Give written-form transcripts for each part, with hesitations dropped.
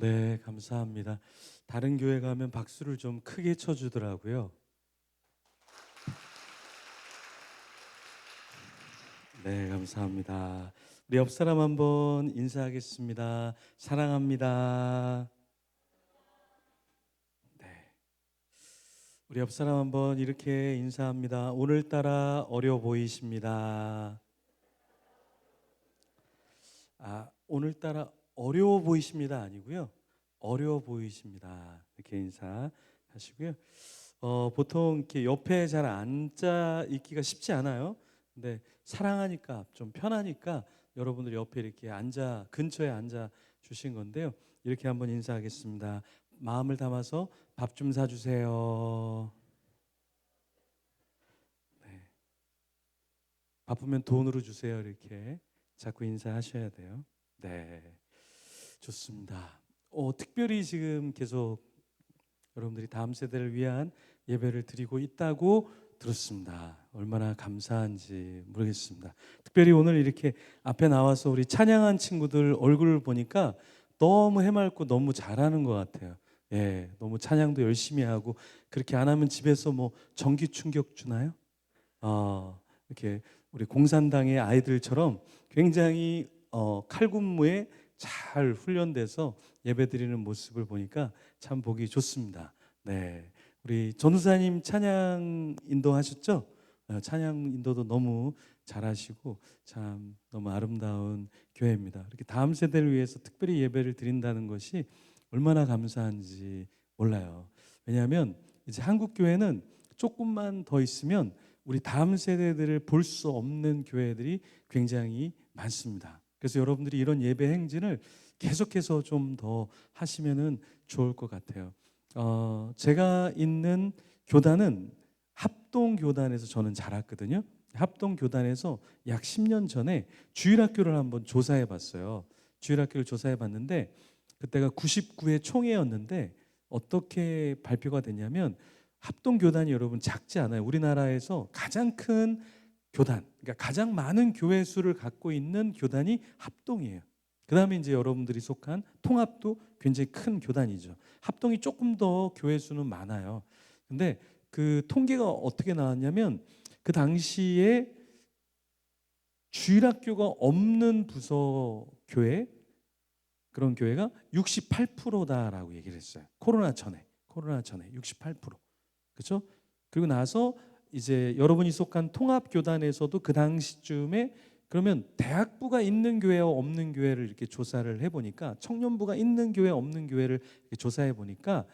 네, 감사합니다. 다른 교회 가면 박수를 좀 크게 쳐주더라고요. 네, 감사합니다. 우리 옆 사람 한번 인사하겠습니다. 사랑합니다. 네, 우리 옆 사람 한번 이렇게 인사합니다. 오늘따라 어려 보이십니다. 오늘따라 어려워 보이십니다 아니고요. 어려워 보이십니다. 이렇게 인사하시고요. 보통 이렇게 옆에 잘 앉아 있기가 쉽지 않아요. 근데 사랑하니까 좀 편하니까 여러분들 옆에 이렇게 근처에 앉아 주신 건데요. 이렇게 한번 인사하겠습니다. 마음을 담아서 밥 좀 사주세요. 네. 바쁘면 돈으로 주세요. 이렇게 자꾸 인사하셔야 돼요. 네, 좋습니다. 특별히 지금 계속 여러분들이 다음 세대를 위한 예배를 드리고 있다고 들었습니다. 얼마나 감사한지 모르겠습니다. 특별히 오늘 이렇게 앞에 나와서 우리 찬양한 친구들 얼굴을 보니까 너무 해맑고 너무 잘하는 것 같아요. 예, 너무 찬양도 열심히 하고. 그렇게 안 하면 집에서 뭐 전기 충격 주나요? 이렇게 우리 공산당의 아이들처럼 굉장히 칼군무에 잘 훈련돼서 예배드리는 모습을 보니까 참 보기 좋습니다. 네, 우리 전우사님 찬양 인도하셨죠? 찬양 인도도 너무 잘하시고 참 너무 아름다운 교회입니다. 이렇게 다음 세대를 위해서 특별히 예배를 드린다는 것이 얼마나 감사한지 몰라요. 왜냐하면 이제 한국 교회는 조금만 더 있으면 우리 다음 세대들을 볼 수 없는 교회들이 굉장히 많습니다. 그래서 여러분들이 이런 예배 행진을 계속해서 좀 더 하시면은 좋을 것 같아요. 제가 있는 교단은 합동교단에서 저는 자랐거든요. 합동교단에서 약 10년 전에 주일학교를 한번 조사해 봤어요. 주일학교를 조사해 봤는데 그때가 99회 총회였는데 어떻게 발표가 됐냐면 합동교단이 여러분 작지 않아요. 우리나라에서 가장 큰 교단, 그러니까 가장 많은 교회 수를 갖고 있는 교단이 합동이에요. 그 다음에 이제 여러분들이 속한 통합도 굉장히 큰 교단이죠. 합동이 조금 더 교회 수는 많아요. 근데 그 통계가 어떻게 나왔냐면 그 당시에 주일학교가 없는 부서 교회, 그런 교회가 68%다라고 얘기를 했어요. 코로나 전에 68%. 그렇죠? 그리고 나서 이제 여러분이 속한 통합교단에서도 그 당시쯤에 그러면 대학부가 있는 교회와 없는 교회를 이렇게 조사를 해보니까 청년부가 있는 교회 없는 교회를 이렇게 조사해 보니까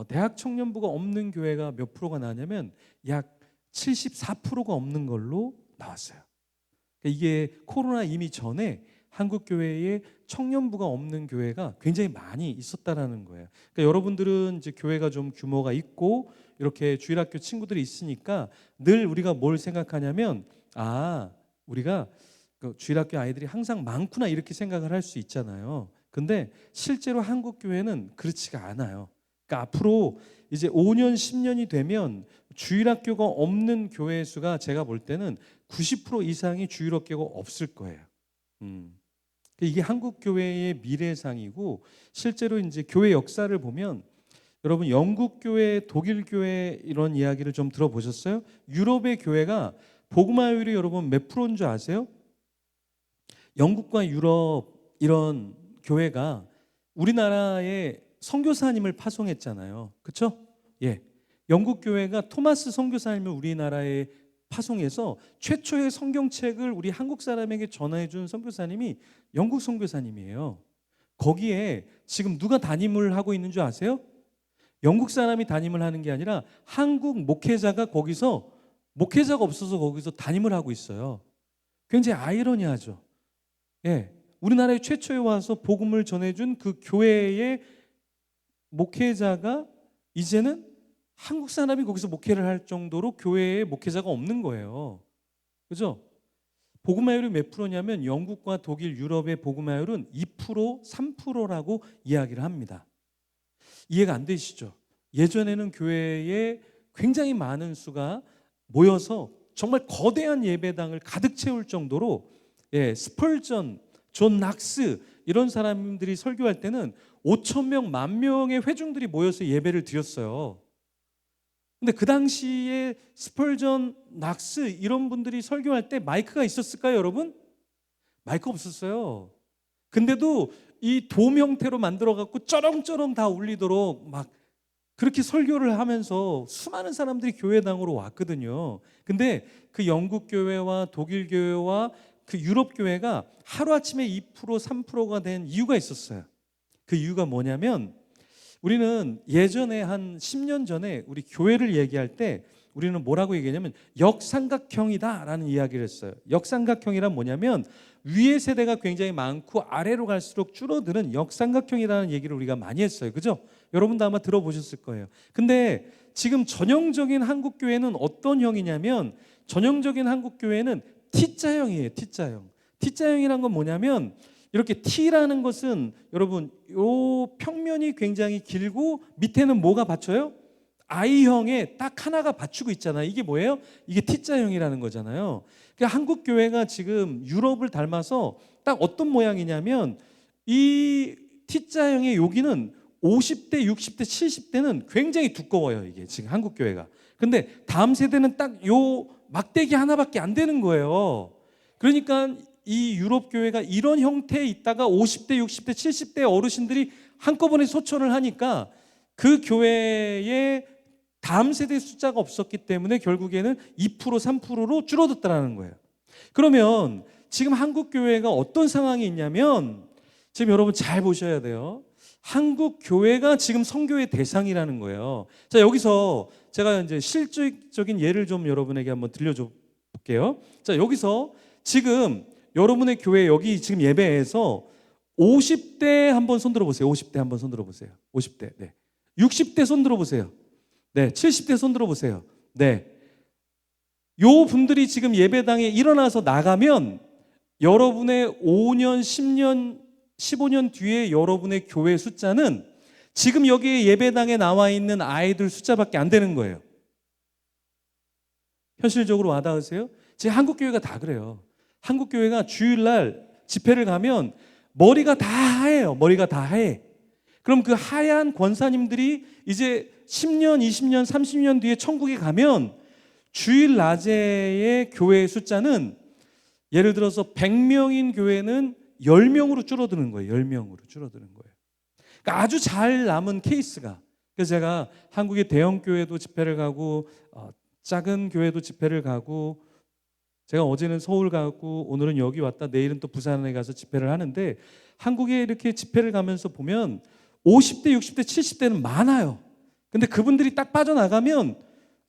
대학 청년부가 없는 교회가 몇 프로가 나냐면 약 74%가 없는 걸로 나왔어요. 그러니까 이게 코로나 이미 전에 한국 교회에 청년부가 없는 교회가 굉장히 많이 있었다라는 거예요. 그러니까 여러분들은 이제 교회가 좀 규모가 있고 이렇게 주일학교 친구들이 있으니까 늘 우리가 뭘 생각하냐면 우리가 그 주일학교 아이들이 항상 많구나 이렇게 생각을 할 수 있잖아요. 근데 실제로 한국 교회는 그렇지가 않아요. 그러니까 앞으로 이제 5년 10년이 되면 주일학교가 없는 교회 수가 제가 볼 때는 90% 이상이 주일학교가 없을 거예요. 이게 한국 교회의 미래상이고 실제로 이제 교회 역사를 보면 여러분 영국 교회, 독일 교회 이런 이야기를 좀 들어보셨어요? 유럽의 교회가 복음화율이 여러분 몇 프로인 줄 아세요? 영국과 유럽 이런 교회가 우리나라에 선교사님을 파송했잖아요. 그렇죠? 예. 영국 교회가 토마스 선교사님을 우리나라에 파송해서 최초의 성경책을 우리 한국 사람에게 전해 준 선교사님이 영국 선교사님이에요. 거기에 지금 누가 담임을 하고 있는 줄 아세요? 영국 사람이 담임을 하는 게 아니라 한국 목회자가 거기서 목회자가 없어서 거기서 담임을 하고 있어요. 굉장히 아이러니하죠. 예. 우리나라에 최초에 와서 복음을 전해준 그 교회의 목회자가 이제는 한국 사람이 거기서 목회를 할 정도로 교회에 목회자가 없는 거예요. 그죠? 복음화율이 몇 프로냐면 영국과 독일, 유럽의 복음화율은 2%, 3%라고 이야기를 합니다. 이해가 안 되시죠? 예전에는 교회에 굉장히 많은 수가 모여서 정말 거대한 예배당을 가득 채울 정도로 스펄전, 존 낙스 이런 사람들이 설교할 때는 5천 명, 10,000명의 회중들이 모여서 예배를 드렸어요. 근데 그 당시에 스펄전, 낙스 이런 분들이 설교할 때 마이크가 있었을까요, 여러분? 마이크 없었어요. 근데도 이 돔 형태로 만들어 갖고 쩌렁쩌렁 다 울리도록 막 그렇게 설교를 하면서 수많은 사람들이 교회당으로 왔거든요. 근데 그 영국 교회와 독일 교회와 그 유럽 교회가 하루아침에 2%, 3%가 된 이유가 있었어요. 그 이유가 뭐냐면 우리는 예전에 한 10년 전에 우리 교회를 얘기할 때 우리는 뭐라고 얘기하냐면 역삼각형이다라는 이야기를 했어요. 역삼각형이란 뭐냐면 위의 세대가 굉장히 많고 아래로 갈수록 줄어드는 역삼각형이라는 얘기를 우리가 많이 했어요. 그죠? 여러분도 아마 들어보셨을 거예요. 근데 지금 전형적인 한국 교회는 어떤 형이냐면 전형적인 한국 교회는 T자형이에요. T자형. T자형이란 건 뭐냐면 이렇게 T라는 것은 여러분 요 평면이 굉장히 길고 밑에는 뭐가 받쳐요? I형에 딱 하나가 받치고 있잖아요. 이게 뭐예요? 이게 T자형이라는 거잖아요. 그러니까 한국 교회가 지금 유럽을 닮아서 딱 어떤 모양이냐면 이 T자형의 여기는 50대, 60대, 70대는 굉장히 두꺼워요. 이게 지금 한국 교회가. 근데 다음 세대는 딱 요 막대기 하나밖에 안 되는 거예요. 그러니까 이 유럽 교회가 이런 형태에 있다가 50대, 60대, 70대 어르신들이 한꺼번에 소천을 하니까 그 교회에 다음 세대 숫자가 없었기 때문에 결국에는 2%, 3%로 줄어들었다는 거예요. 그러면 지금 한국 교회가 어떤 상황이 있냐면 지금 여러분 잘 보셔야 돼요. 한국 교회가 지금 선교의 대상이라는 거예요. 자, 여기서 제가 이제 실질적인 예를 좀 여러분에게 한번 들려줘 볼게요. 자, 여기서 지금 여러분의 교회 여기 지금 예배에서 50대 한번 손 들어보세요. 50대 한번 손 들어보세요. 50대. 네. 60대 손 들어보세요. 네. 70대 손 들어보세요. 네. 요 분들이 지금 예배당에 일어나서 나가면 여러분의 5년, 10년, 15년 뒤에 여러분의 교회 숫자는 지금 여기 예배당에 나와 있는 아이들 숫자밖에 안 되는 거예요. 현실적으로 와닿으세요? 지금 한국 교회가 다 그래요. 한국 교회가 주일날 집회를 가면 머리가 다 하얘요. 머리가 다 하얘. 그럼 그 하얀 권사님들이 이제 10년, 20년, 30년 뒤에 천국에 가면 주일 낮에의 교회 숫자는 예를 들어서 100명인 교회는 10명으로 줄어드는 거예요. 10명으로 줄어드는 거예요. 그러니까 아주 잘 남은 케이스가. 그래서 제가 한국의 대형 교회도 집회를 가고 작은 교회도 집회를 가고 제가 어제는 서울 가고 오늘은 여기 왔다 내일은 또 부산에 가서 집회를 하는데 한국에 이렇게 집회를 가면서 보면 50대, 60대, 70대는 많아요. 근데 그분들이 딱 빠져나가면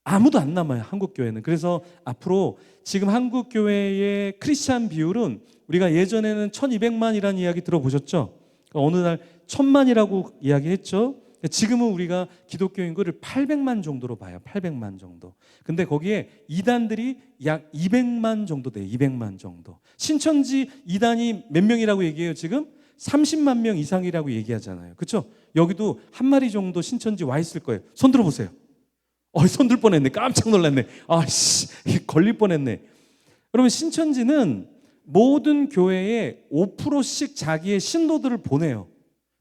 아무도 안 남아요. 한국 교회는. 그래서 앞으로 지금 한국 교회의 크리스찬 비율은 우리가 예전에는 1200만이라는 이야기 들어보셨죠? 어느 날 1000만이라고 이야기했죠. 지금은 우리가 기독교 인구를 800만 정도로 봐요. 800만 정도. 근데 거기에 이단들이 약 200만 정도 돼요. 200만 정도. 신천지 이단이 몇 명이라고 얘기해요, 지금? 30만 명 이상이라고 얘기하잖아요. 그렇죠? 여기도 한 마리 정도 신천지 와 있을 거예요. 손 들어보세요. 손 들 뻔했네. 깜짝 놀랐네. 걸릴 뻔했네. 여러분, 신천지는 모든 교회에 5%씩 자기의 신도들을 보내요.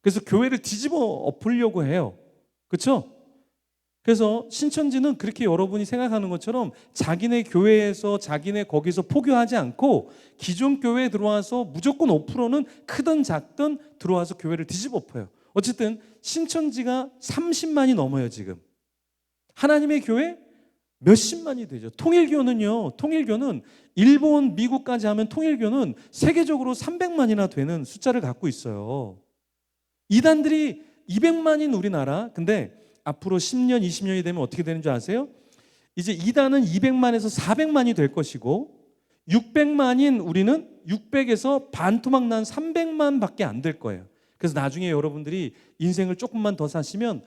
그래서 교회를 뒤집어 엎으려고 해요. 그렇죠? 그래서 신천지는 그렇게 여러분이 생각하는 것처럼 자기네 교회에서 자기네 거기서 포교하지 않고 기존 교회에 들어와서 무조건 5%는 크든 작든 들어와서 교회를 뒤집어 엎어요. 어쨌든 신천지가 30만이 넘어요. 지금 하나님의 교회 몇십만이 되죠. 통일교는 일본, 미국까지 하면 통일교는 세계적으로 300만이나 되는 숫자를 갖고 있어요. 이단들이 200만인 우리나라. 근데 앞으로 10년, 20년이 되면 어떻게 되는 줄 아세요? 이제 이단은 200만에서 400만이 될 것이고 600만인 우리는 600에서 반토막 난 300만 밖에 안 될 거예요. 그래서 나중에 여러분들이 인생을 조금만 더 사시면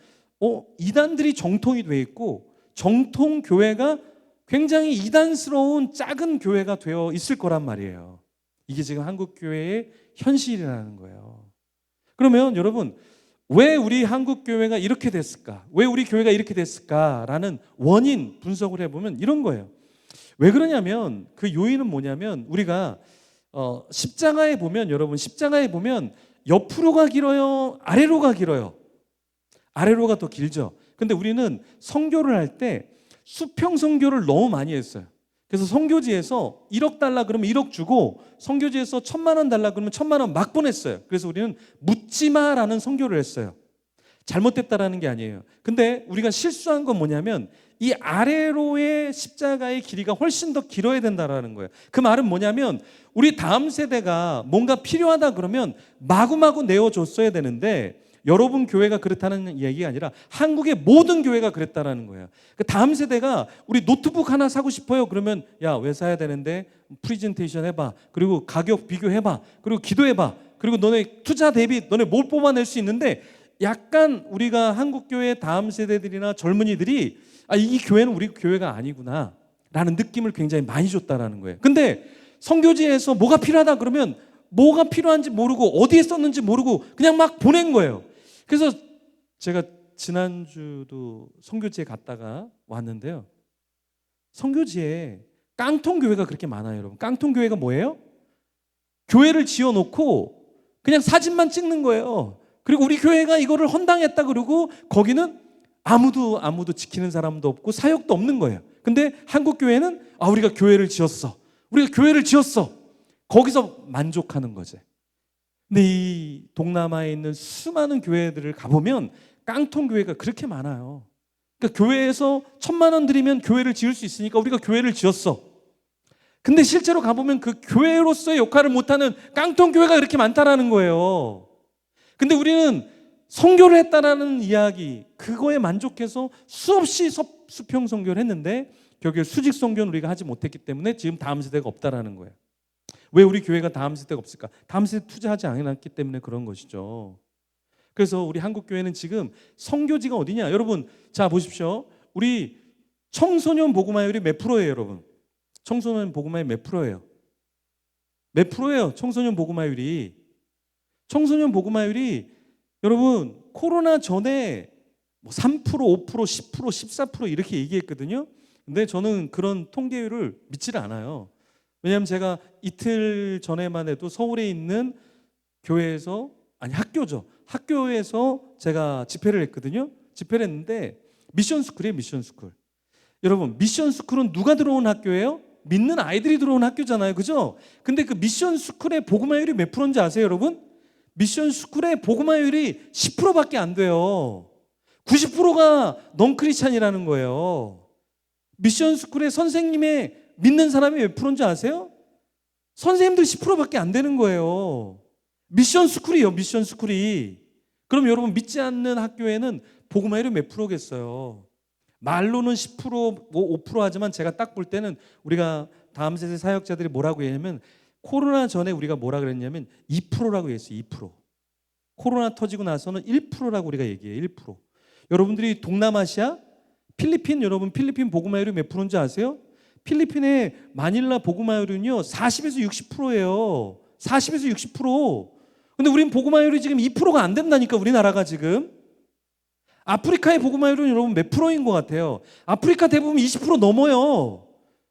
이단들이 정통이 돼 있고 정통 교회가 굉장히 이단스러운 작은 교회가 되어 있을 거란 말이에요. 이게 지금 한국 교회의 현실이라는 거예요. 그러면 여러분, 왜 우리 한국 교회가 이렇게 됐을까? 왜 우리 교회가 이렇게 됐을까라는 원인 분석을 해보면 이런 거예요. 왜 그러냐면 그 요인은 뭐냐면 우리가 십자가에 보면 여러분 십자가에 보면 옆으로가 길어요? 아래로가 길어요? 아래로가 더 길죠. 근데 우리는 선교를 할 때 수평 선교를 너무 많이 했어요. 그래서 선교지에서 1억 달라 그러면 1억 주고, 선교지에서 1,000만 원 달라 그러면 1,000만 원 막 보냈어요. 그래서 우리는 묻지 마라는 선교를 했어요. 잘못됐다라는 게 아니에요. 근데 우리가 실수한 건 뭐냐면 이 아래로의 십자가의 길이가 훨씬 더 길어야 된다라는 거예요. 그 말은 뭐냐면 우리 다음 세대가 뭔가 필요하다 그러면 마구마구 내어줬어야 되는데, 여러분 교회가 그렇다는 얘기가 아니라 한국의 모든 교회가 그랬다라는 거예요. 그 다음 세대가 우리 노트북 하나 사고 싶어요. 그러면 야, 왜 사야 되는데? 프리젠테이션 해봐. 그리고 가격 비교해봐. 그리고 기도해봐. 그리고 너네 투자 대비 너네 뭘 뽑아낼 수 있는데, 약간 우리가 한국 교회 다음 세대들이나 젊은이들이 이 교회는 우리 교회가 아니구나 라는 느낌을 굉장히 많이 줬다라는 거예요. 근데 선교지에서 뭐가 필요하다 그러면 뭐가 필요한지 모르고 어디에 썼는지 모르고 그냥 막 보낸 거예요. 그래서 제가 지난주도 선교지에 갔다가 왔는데요, 선교지에 깡통교회가 그렇게 많아요. 여러분, 깡통교회가 뭐예요? 교회를 지어놓고 그냥 사진만 찍는 거예요. 그리고 우리 교회가 이거를 헌당했다 그러고 거기는 아무도 지키는 사람도 없고 사역도 없는 거예요. 근데 한국 교회는 우리가 교회를 지었어. 우리가 교회를 지었어. 거기서 만족하는 거지. 근데 이 동남아에 있는 수많은 교회들을 가보면 깡통 교회가 그렇게 많아요. 그러니까 교회에서 1,000만 원 드리면 교회를 지을 수 있으니까 우리가 교회를 지었어. 근데 실제로 가보면 그 교회로서의 역할을 못하는 깡통 교회가 그렇게 많다라는 거예요. 근데 우리는 선교를 했다라는 이야기, 그거에 만족해서 수없이 수평 선교를 했는데 결국에 수직 선교는 우리가 하지 못했기 때문에 지금 다음 세대가 없다라는 거예요. 왜 우리 교회가 다음 세대가 없을까? 다음 세대 투자하지 않았기 때문에 그런 것이죠. 그래서 우리 한국 교회는 지금 선교지가 어디냐? 여러분, 자 보십시오. 우리 청소년 복음화율이 몇 프로예요, 여러분? 청소년 복음화율 몇 프로예요? 몇 프로예요? 청소년 복음화율이. 청소년 복음화율이 여러분 코로나 전에 3%, 5%, 10%, 14% 이렇게 얘기했거든요. 근데 저는 그런 통계율을 믿지를 않아요. 왜냐하면 제가 이틀 전에만 해도 서울에 있는 교회에서, 학교죠. 학교에서 제가 집회를 했거든요. 집회를 했는데 미션스쿨이에요, 미션스쿨. 여러분, 미션스쿨은 누가 들어온 학교예요? 믿는 아이들이 들어온 학교잖아요, 그죠? 근데 그 미션스쿨의 복음화율이 몇 프로인지 아세요, 여러분? 미션스쿨의 복음화율이 10%밖에 안 돼요. 90%가 넌크리스찬이라는 거예요. 미션스쿨의 선생님의 믿는 사람이 몇 프로인지 아세요? 선생님들 10%밖에 안 되는 거예요. 미션스쿨이요, 미션스쿨이. 그럼 여러분, 믿지 않는 학교에는 복음화율이 몇 프로겠어요? 말로는 10%, 5% 하지만 제가 딱 볼 때는 우리가 다음 세대 사역자들이 뭐라고 얘기하면, 코로나 전에 우리가 뭐라 그랬냐면 2%라고 했어요. 2%. 코로나 터지고 나서는 1%라고 우리가 얘기해요. 1%. 여러분들이 동남아시아, 필리핀, 여러분 필리핀 복음화율이 몇 프로인지 아세요? 필리핀의 마닐라 복음화율은요 40에서 60%예요. 40에서 60%. 근데 우린 복음화율이 지금 2%가 안 된다니까, 우리나라가 지금. 아프리카의 복음화율은 여러분 몇 프로인 것 같아요? 아프리카 대부분 20% 넘어요.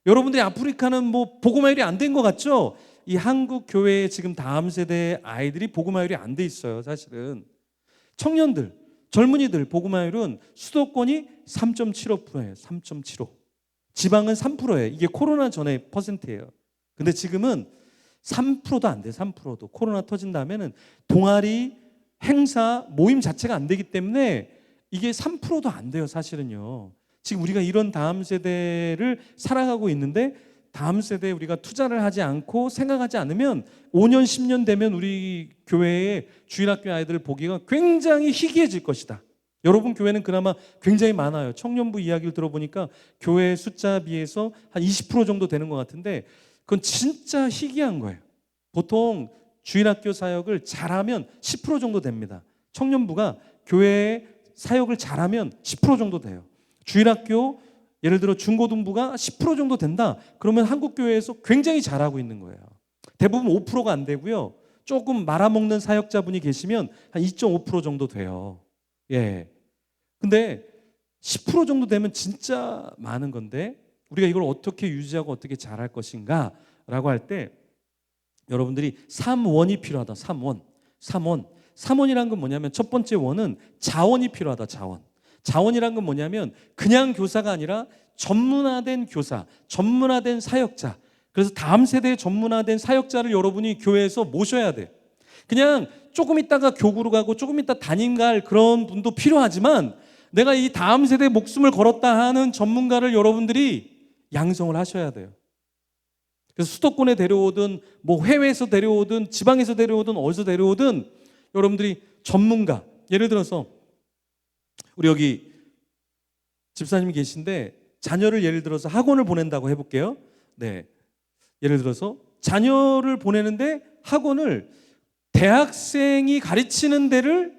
여러분들이 아프리카는 뭐 복음화율이 안 된 것 같죠? 이 한국 교회에 지금 다음 세대 아이들이 복음화율이 안 돼 있어요, 사실은. 청년들, 젊은이들 복음화율은 수도권이 3.75%예요. 3.75. 지방은 3%예요. 이게 코로나 전에 퍼센트예요. 근데 지금은 3%도 안 돼요. 3%도. 코로나 터진 다음에는 동아리, 행사, 모임 자체가 안 되기 때문에 이게 3%도 안 돼요, 사실은요. 지금 우리가 이런 다음 세대를 살아가고 있는데, 다음 세대에 우리가 투자를 하지 않고 생각하지 않으면 5년, 10년 되면 우리 교회의 주일학교 아이들을 보기가 굉장히 희귀해질 것이다. 여러분 교회는 그나마 굉장히 많아요. 청년부 이야기를 들어보니까 교회 숫자 비해서 한 20% 정도 되는 것 같은데, 그건 진짜 희귀한 거예요. 보통 주일학교 사역을 잘하면 10% 정도 됩니다. 청년부가 교회에 사역을 잘하면 10% 정도 돼요. 주일학교, 예를 들어 중고등부가 10% 정도 된다. 그러면 한국교회에서 굉장히 잘하고 있는 거예요. 대부분 5%가 안 되고요. 조금 말아먹는 사역자분이 계시면 한 2.5% 정도 돼요. 예. 근데 10% 정도 되면 진짜 많은 건데, 우리가 이걸 어떻게 유지하고 어떻게 잘할 것인가 라고 할 때 여러분들이 3원이 필요하다. 3원. 삼원. 삼원이란 건 뭐냐면 첫 번째 원은 자원이 필요하다. 자원. 자원이란 건 뭐냐면 그냥 교사가 아니라 전문화된 교사, 전문화된 사역자. 그래서 다음 세대의 전문화된 사역자를 여러분이 교회에서 모셔야 돼. 그냥 조금 있다가 교구로 가고 조금 있다 담임 갈 그런 분도 필요하지만 내가 이 다음 세대에 목숨을 걸었다 하는 전문가를 여러분들이 양성을 하셔야 돼요. 그래서 수도권에 데려오든 뭐 해외에서 데려오든 지방에서 데려오든 어디서 데려오든 여러분들이 전문가, 예를 들어서 우리 여기 집사님이 계신데 자녀를 예를 들어서 학원을 보낸다고 해볼게요. 네, 예를 들어서 자녀를 보내는데 학원을 대학생이 가르치는 데를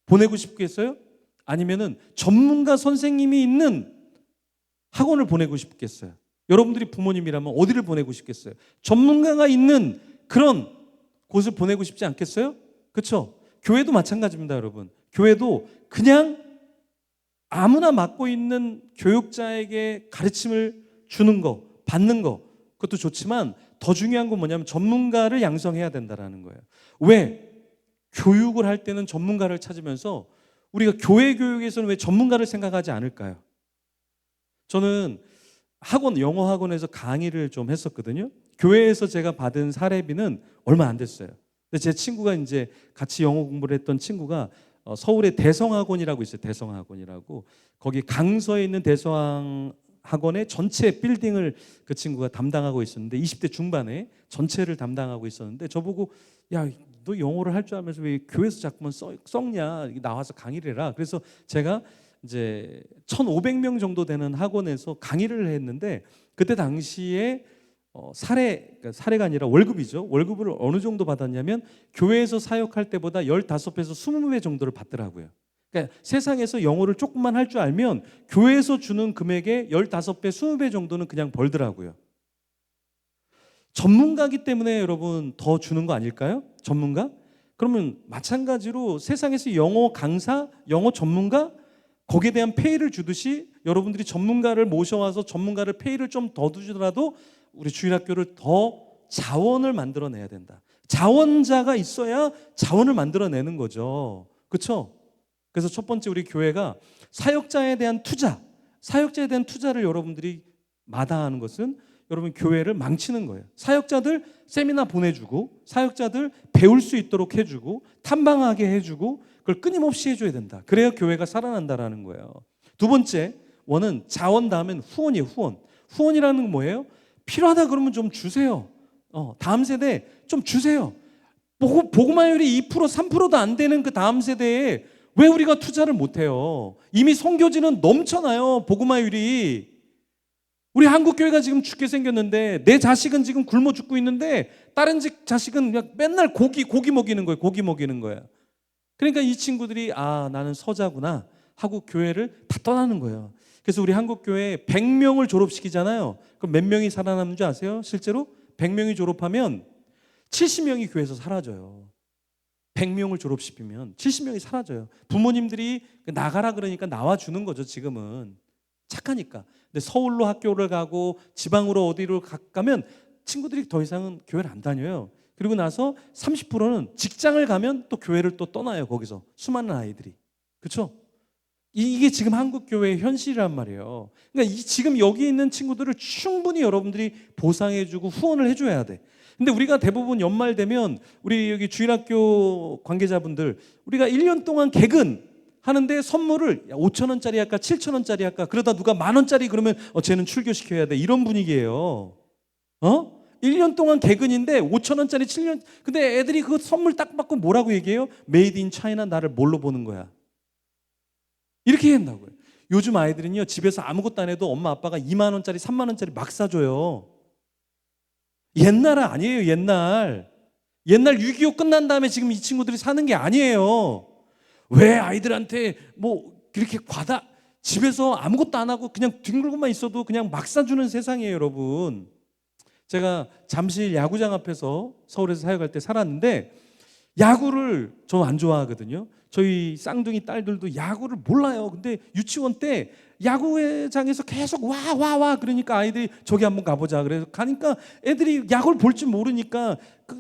보내고 싶겠어요? 아니면은 전문가 선생님이 있는 학원을 보내고 싶겠어요? 여러분들이 부모님이라면 어디를 보내고 싶겠어요? 전문가가 있는 그런 곳을 보내고 싶지 않겠어요? 그렇죠? 교회도 마찬가지입니다, 여러분. 교회도 그냥 아무나 맡고 있는 교육자에게 가르침을 주는 거, 받는 거, 그것도 좋지만 더 중요한 건 뭐냐면 전문가를 양성해야 된다는 거예요. 왜? 교육을 할 때는 전문가를 찾으면서 우리가 교회 교육에서는 왜 전문가를 생각하지 않을까요? 저는 학원, 영어 학원에서 강의를 좀 했었거든요. 교회에서 제가 받은 사례비는 얼마 안 됐어요. 근데 제 친구가 이제 같이 영어 공부를 했던 친구가 서울의 대성학원이라고 있어요. 대성학원이라고. 거기 강서에 있는 대성학원의 전체 빌딩을 그 친구가 담당하고 있었는데 20대 중반에 전체를 담당하고 있었는데 저보고 야, 너 영어를 할 줄 알면서 왜 교회에서 자꾸만 썩냐? 나와서 강의를 해라. 그래서 제가 이제 1,500명 정도 되는 학원에서 강의를 했는데 그때 당시에 그러니까 사례가 아니라 월급이죠. 월급을 어느 정도 받았냐면 교회에서 사역할 때보다 15배에서 20배 정도를 받더라고요. 그러니까 세상에서 영어를 조금만 할 줄 알면 교회에서 주는 금액의 15배, 20배 정도는 그냥 벌더라고요. 전문가기 때문에 여러분 더 주는 거 아닐까요? 전문가? 그러면 마찬가지로 세상에서 영어 강사, 영어 전문가 거기에 대한 페이를 주듯이 여러분들이 전문가를 모셔와서 전문가를 페이를 좀 더 주더라도 우리 주일학교를 더 자원을 만들어내야 된다. 자원자가 있어야 자원을 만들어내는 거죠. 그렇죠? 그래서 첫 번째 우리 교회가 사역자에 대한 투자, 사역자에 대한 투자를 여러분들이 마다하는 것은 여러분 교회를 망치는 거예요. 사역자들 세미나 보내주고 사역자들 배울 수 있도록 해주고 탐방하게 해주고 그걸 끊임없이 해줘야 된다. 그래야 교회가 살아난다라는 거예요. 두 번째 원은 자원 다음엔 후원이에요. 후원. 후원이라는 건 뭐예요? 필요하다 그러면 좀 주세요. 다음 세대 좀 주세요. 복음화율이 2% 3%도 안 되는 그 다음 세대에 왜 우리가 투자를 못해요? 이미 선교지는 넘쳐나요. 복음화율이. 우리 한국교회가 지금 죽게 생겼는데 내 자식은 지금 굶어 죽고 있는데 다른 자식은 그냥 맨날 고기 먹이는 거예요. 고기 먹이는 거야. 그러니까 이 친구들이 나는 서자구나 하고 교회를 다 떠나는 거예요. 그래서 우리 한국교회 100명을 졸업시키잖아요. 그럼 몇 명이 살아남는 줄 아세요? 실제로 100명이 졸업하면 70명이 교회에서 사라져요. 100명을 졸업시키면 70명이 사라져요. 부모님들이 나가라 그러니까 나와주는 거죠. 지금은 착하니까. 근데 서울로 학교를 가고 지방으로 어디로 가면 친구들이 더 이상은 교회를 안 다녀요. 그리고 나서 30%는 직장을 가면 또 교회를 또 떠나요. 거기서 수많은 아이들이. 그렇죠? 이게 지금 한국교회의 현실이란 말이에요. 그러니까 지금 여기 있는 친구들을 충분히 여러분들이 보상해주고 후원을 해줘야 돼. 근데 우리가 대부분 연말 되면 우리 여기 주일학교 관계자분들 우리가 1년 동안 개근 하는데 선물을 5,000원짜리 할까 7,000원짜리 할까 그러다 누가 10,000원짜리 그러면 쟤는 출교시켜야 돼 이런 분위기예요. 1년 동안 개근인데 5,000원짜리 7년 근데 애들이 그 선물 딱 받고 뭐라고 얘기해요? 메이드 인 차이나 나를 뭘로 보는 거야? 이렇게 한다고요. 요즘 아이들은요 집에서 아무것도 안 해도 엄마 아빠가 2만 원짜리 3만 원짜리 막 사줘요. 옛날은 아니에요. 옛날 6.25 끝난 다음에 지금 이 친구들이 사는 게 아니에요. 왜 아이들한테 뭐 그렇게 집에서 아무것도 안 하고 그냥 뒹굴고만 있어도 그냥 막 사주는 세상이에요, 여러분. 제가 잠실 야구장 앞에서 서울에서 사역할 때 살았는데 야구를 저 안 좋아하거든요. 저희 쌍둥이 딸들도 야구를 몰라요. 근데 유치원 때 야구장에서 계속 와 그러니까 아이들이 저기 한번 가보자. 그래서 가니까 애들이 야구를 볼 줄 모르니까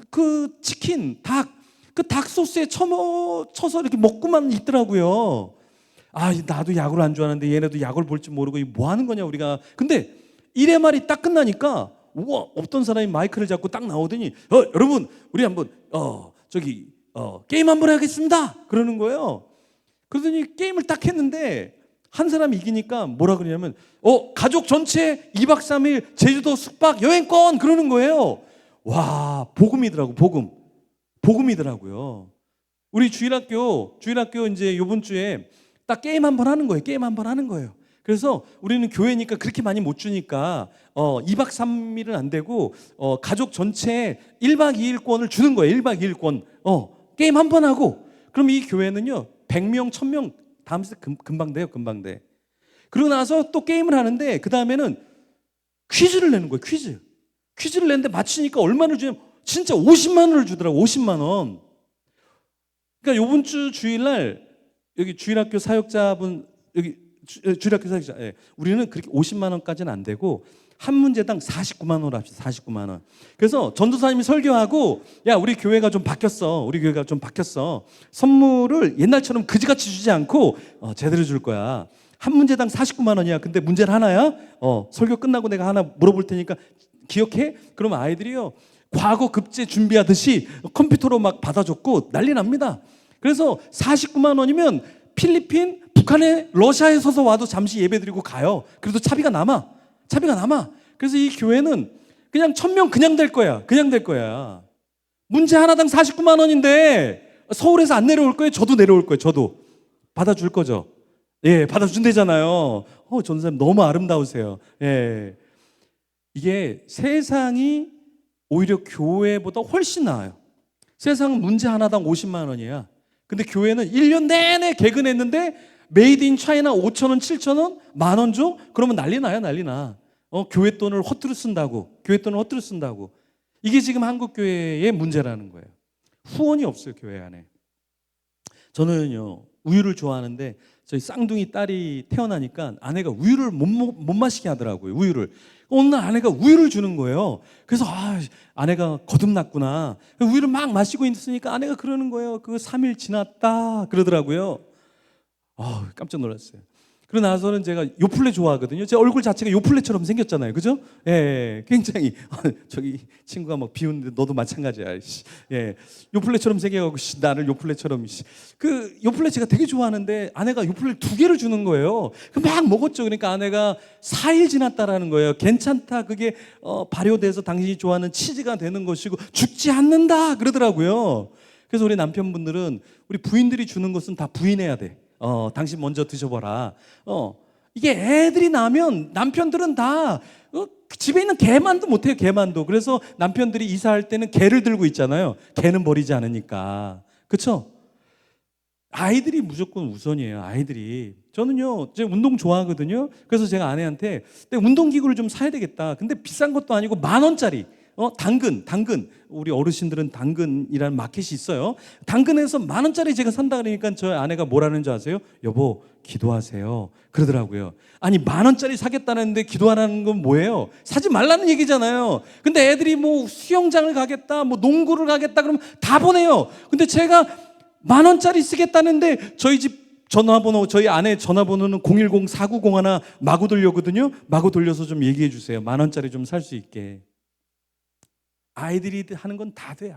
그 치킨, 닭 그 닭소스에 쳐서 이렇게 먹고만 있더라고요. 아, 나도 야구를 안 좋아하는데 얘네도 야구를 볼 줄 모르고 뭐 하는 거냐 우리가. 근데 1회 말이 딱 끝나니까 우와, 어떤 사람이 마이크를 잡고 딱 나오더니 여러분 우리 한번 게임 한번 해야겠습니다 그러는 거예요. 그러더니 게임을 딱 했는데 한 사람이 이기니까 뭐라 그러냐면 가족 전체 2박 3일 제주도 숙박 여행권 그러는 거예요. 와, 복음이더라고. 복음이더라고요. 우리 주일학교 이제 요번 주에 딱 게임 한번 하는 거예요. 게임 한번 하는 거예요. 그래서 우리는 교회니까 그렇게 많이 못 주니까 2박 3일은 안 되고 가족 전체 1박 2일권을 주는 거예요. 1박 2일권. 게임 한 번 하고 그럼 이 교회는요 100명, 1000명 다음 주 금방 돼요. 금방 돼. 그러고 나서 또 게임을 하는데 그 다음에는 퀴즈를 내는 거예요. 퀴즈를 내는데 맞히니까 얼마를 주냐면 진짜 50만 원을 주더라고. 50만 원. 그러니까 요번 주 주일날 여기 주일학교 사역자분 여기 주일학교 사역자 우리는 그렇게 50만 원까지는 안 되고 한 문제당 49만 원으로 합시다. 49만 원. 그래서 전도사님이 설교하고 야 우리 교회가 좀 바뀌었어. 선물을 옛날처럼 그지같이 주지 않고 제대로 줄 거야. 한 문제당 49만 원이야. 근데 문제는 하나야. 설교 끝나고 내가 하나 물어볼 테니까 기억해? 그럼 아이들이요 과거 급제 준비하듯이 컴퓨터로 막 받아줬고 난리 납니다. 그래서 49만 원이면 필리핀, 북한에 러시아에 서서 와도 잠시 예배드리고 가요. 그래도 차비가 남아. 그래서 이 교회는 그냥 1000명 그냥 될 거야. 문제 하나당 49만 원인데 서울에서 안 내려올 거예요. 저도 내려올 거예요. 저도 받아줄 거죠. 예, 받아준대잖아요. 전도사님 너무 아름다우세요. 예, 이게 세상이 오히려 교회보다 훨씬 나아요. 세상은 문제 하나당 50만 원이야. 근데 교회는 1년 내내 개근했는데 메이드 인 차이나 5,000원, 7,000원, 만 원 줘? 그러면 난리 나. 교회 돈을 허투루 쓴다고. 이게 지금 한국 교회의 문제라는 거예요. 후원이 없어요, 교회 안에. 저는요, 우유를 좋아하는데 저희 쌍둥이 딸이 태어나니까 아내가 우유를 못 마시게 하더라고요. 우유를. 어느 날 아내가 우유를 주는 거예요. 그래서 아내가 거듭났구나. 우유를 막 마시고 있으니까 아내가 그러는 거예요. 그거 3일 지났다 그러더라고요. 깜짝 놀랐어요. 그러고 나서는 제가 요플레 좋아하거든요. 제 얼굴 자체가 요플레처럼 생겼잖아요. 그죠? 예, 굉장히 저기 친구가 막 비웃는데 너도 마찬가지야. 예, 요플레처럼 생겨가고 나를 요플레처럼. 그 요플레 제가 되게 좋아하는데 아내가 요플레 2개를 주는 거예요. 막 먹었죠. 그러니까 아내가 4일 지났다라는 거예요. 괜찮다. 그게 발효돼서 당신이 좋아하는 치즈가 되는 것이고 죽지 않는다 그러더라고요. 그래서 우리 남편분들은 우리 부인들이 주는 것은 다 부인해야 돼. 당신 먼저 드셔봐라. 이게 애들이 나면 남편들은 다 집에 있는 개만도 못해요. 개만도. 그래서 남편들이 이사할 때는 개를 들고 있잖아요. 개는 버리지 않으니까. 그렇죠? 아이들이 무조건 우선이에요. 아이들이. 저는요, 제가 운동 좋아하거든요. 그래서 제가 아내한테 운동기구를 좀 사야 되겠다. 근데 비싼 것도 아니고 10,000원짜리. 당근. 우리 어르신들은 당근이라는 마켓이 있어요. 당근에서 10,000원짜리 제가 산다 그러니까 저희 아내가 뭐라는 줄 아세요? 여보, 기도하세요. 그러더라고요. 아니, 10,000원짜리 사겠다는데 기도하라는 건 뭐예요? 사지 말라는 얘기잖아요. 근데 애들이 뭐 수영장을 가겠다, 뭐 농구를 가겠다 그러면 다 보내요. 근데 제가 10,000원짜리 쓰겠다는데 저희 집 전화번호, 저희 아내 전화번호는 010-490 마구 돌려거든요. 마구 돌려서 좀 얘기해 주세요. 10,000원짜리 좀 살 수 있게. 아이들이 하는 건 다 돼.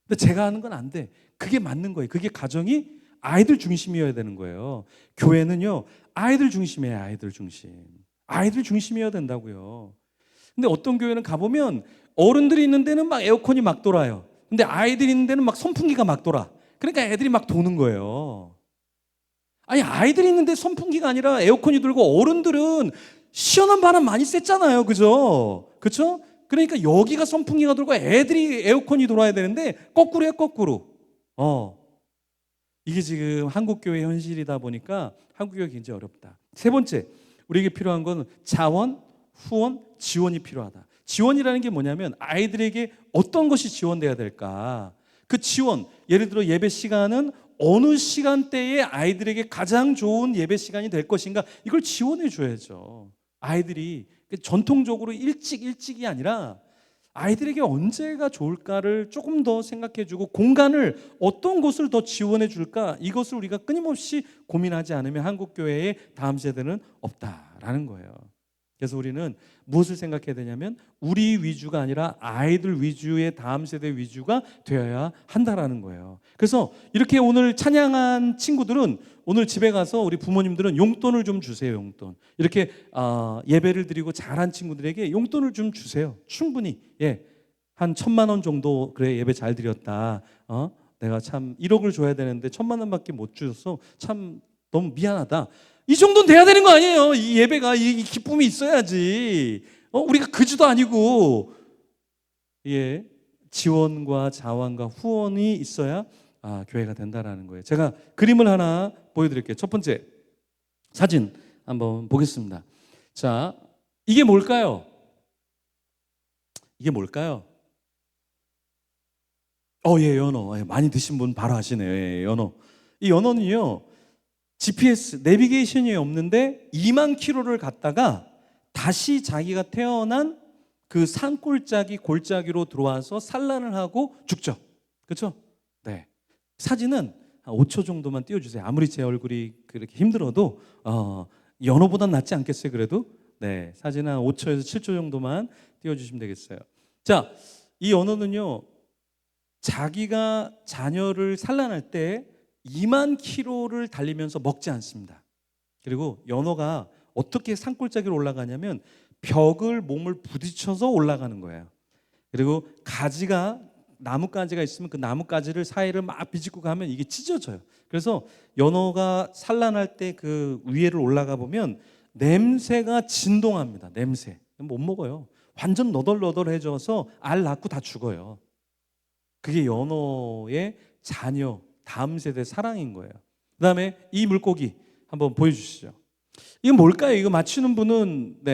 근데 제가 하는 건 안 돼. 그게 맞는 거예요. 그게 가정이 아이들 중심이어야 되는 거예요. 교회는요, 아이들 중심이에요. 아이들 중심이어야 된다고요. 근데 어떤 교회는 가보면 어른들이 있는 데는 막 에어컨이 막 돌아요. 근데 아이들이 있는 데는 막 선풍기가 막 돌아. 그러니까 애들이 막 도는 거예요. 아니, 아이들이 있는데 선풍기가 아니라 에어컨이 돌고 어른들은 시원한 바람 많이 쐈잖아요. 그죠? 그러니까 여기가 선풍기가 돌고 애들이 에어컨이 돌아야 되는데 거꾸로요, 거꾸로. 이게 지금 한국교회 현실이다 보니까 한국교회가 굉장히 어렵다. 세 번째, 우리에게 필요한 건 자원, 후원, 지원이 필요하다. 지원이라는 게 뭐냐면 아이들에게 어떤 것이 지원돼야 될까? 그 지원, 예를 들어 예배 시간은 어느 시간대에 아이들에게 가장 좋은 예배 시간이 될 것인가? 이걸 지원해 줘야죠. 아이들이 전통적으로 일찍이 아니라 아이들에게 언제가 좋을까를 조금 더 생각해주고 공간을 어떤 곳을 더 지원해 줄까, 이것을 우리가 끊임없이 고민하지 않으면 한국교회의 다음 세대는 없다라는 거예요. 그래서 우리는 무엇을 생각해야 되냐면 우리 위주가 아니라 아이들 위주의 다음 세대 위주가 되어야 한다라는 거예요. 그래서 이렇게 오늘 찬양한 친구들은 오늘 집에 가서 우리 부모님들은 용돈을 좀 주세요. 용돈. 이렇게 예배를 드리고 잘한 친구들에게 용돈을 좀 주세요. 충분히. 예. 한 1,000만 원 정도. 그래, 예배 잘 드렸다. 내가 참 1억을 줘야 되는데 1,000만 원밖에 못 주셔서 참 너무 미안하다. 이 정도는 돼야 되는 거 아니에요. 이 예배가, 이 기쁨이 있어야지. 우리가 그지도 아니고, 예, 지원과 자원과 후원이 있어야 교회가 된다라는 거예요. 제가 그림을 하나 보여드릴게요. 첫 번째 사진 한번 보겠습니다. 자, 이게 뭘까요? 이게 뭘까요? 예, 연어. 예, 많이 드신 분 바로 아시네요. 예, 연어. 이 연어는요, GPS, 내비게이션이 없는데 2만 킬로를 갔다가 다시 자기가 태어난 그 산골짜기 골짜기로 들어와서 산란을 하고 죽죠. 그렇죠? 네. 사진은 한 5초 정도만 띄워주세요. 아무리 제 얼굴이 그렇게 힘들어도 연어보단 낫지 않겠어요? 그래도 네, 사진 한 5초에서 7초 정도만 띄워주시면 되겠어요. 자, 이 연어는요, 자기가 자녀를 산란할 때 2만 킬로를 달리면서 먹지 않습니다. 그리고 연어가 어떻게 산골짜기로 올라가냐면 벽을 몸을 부딪혀서 올라가는 거예요. 그리고 가지가, 나뭇가지가 있으면 그 나뭇가지를 사이를 막 비집고 가면 이게 찢어져요. 그래서 연어가 산란할 때 그 위에를 올라가 보면 냄새가 진동합니다. 냄새. 못 먹어요. 완전 너덜너덜해져서 알 낳고 다 죽어요. 그게 연어의 자녀, 다음 세대 사랑인 거예요. 그 다음에 이 물고기 한번 보여주시죠. 이거 뭘까요? 이거 맞추는 분은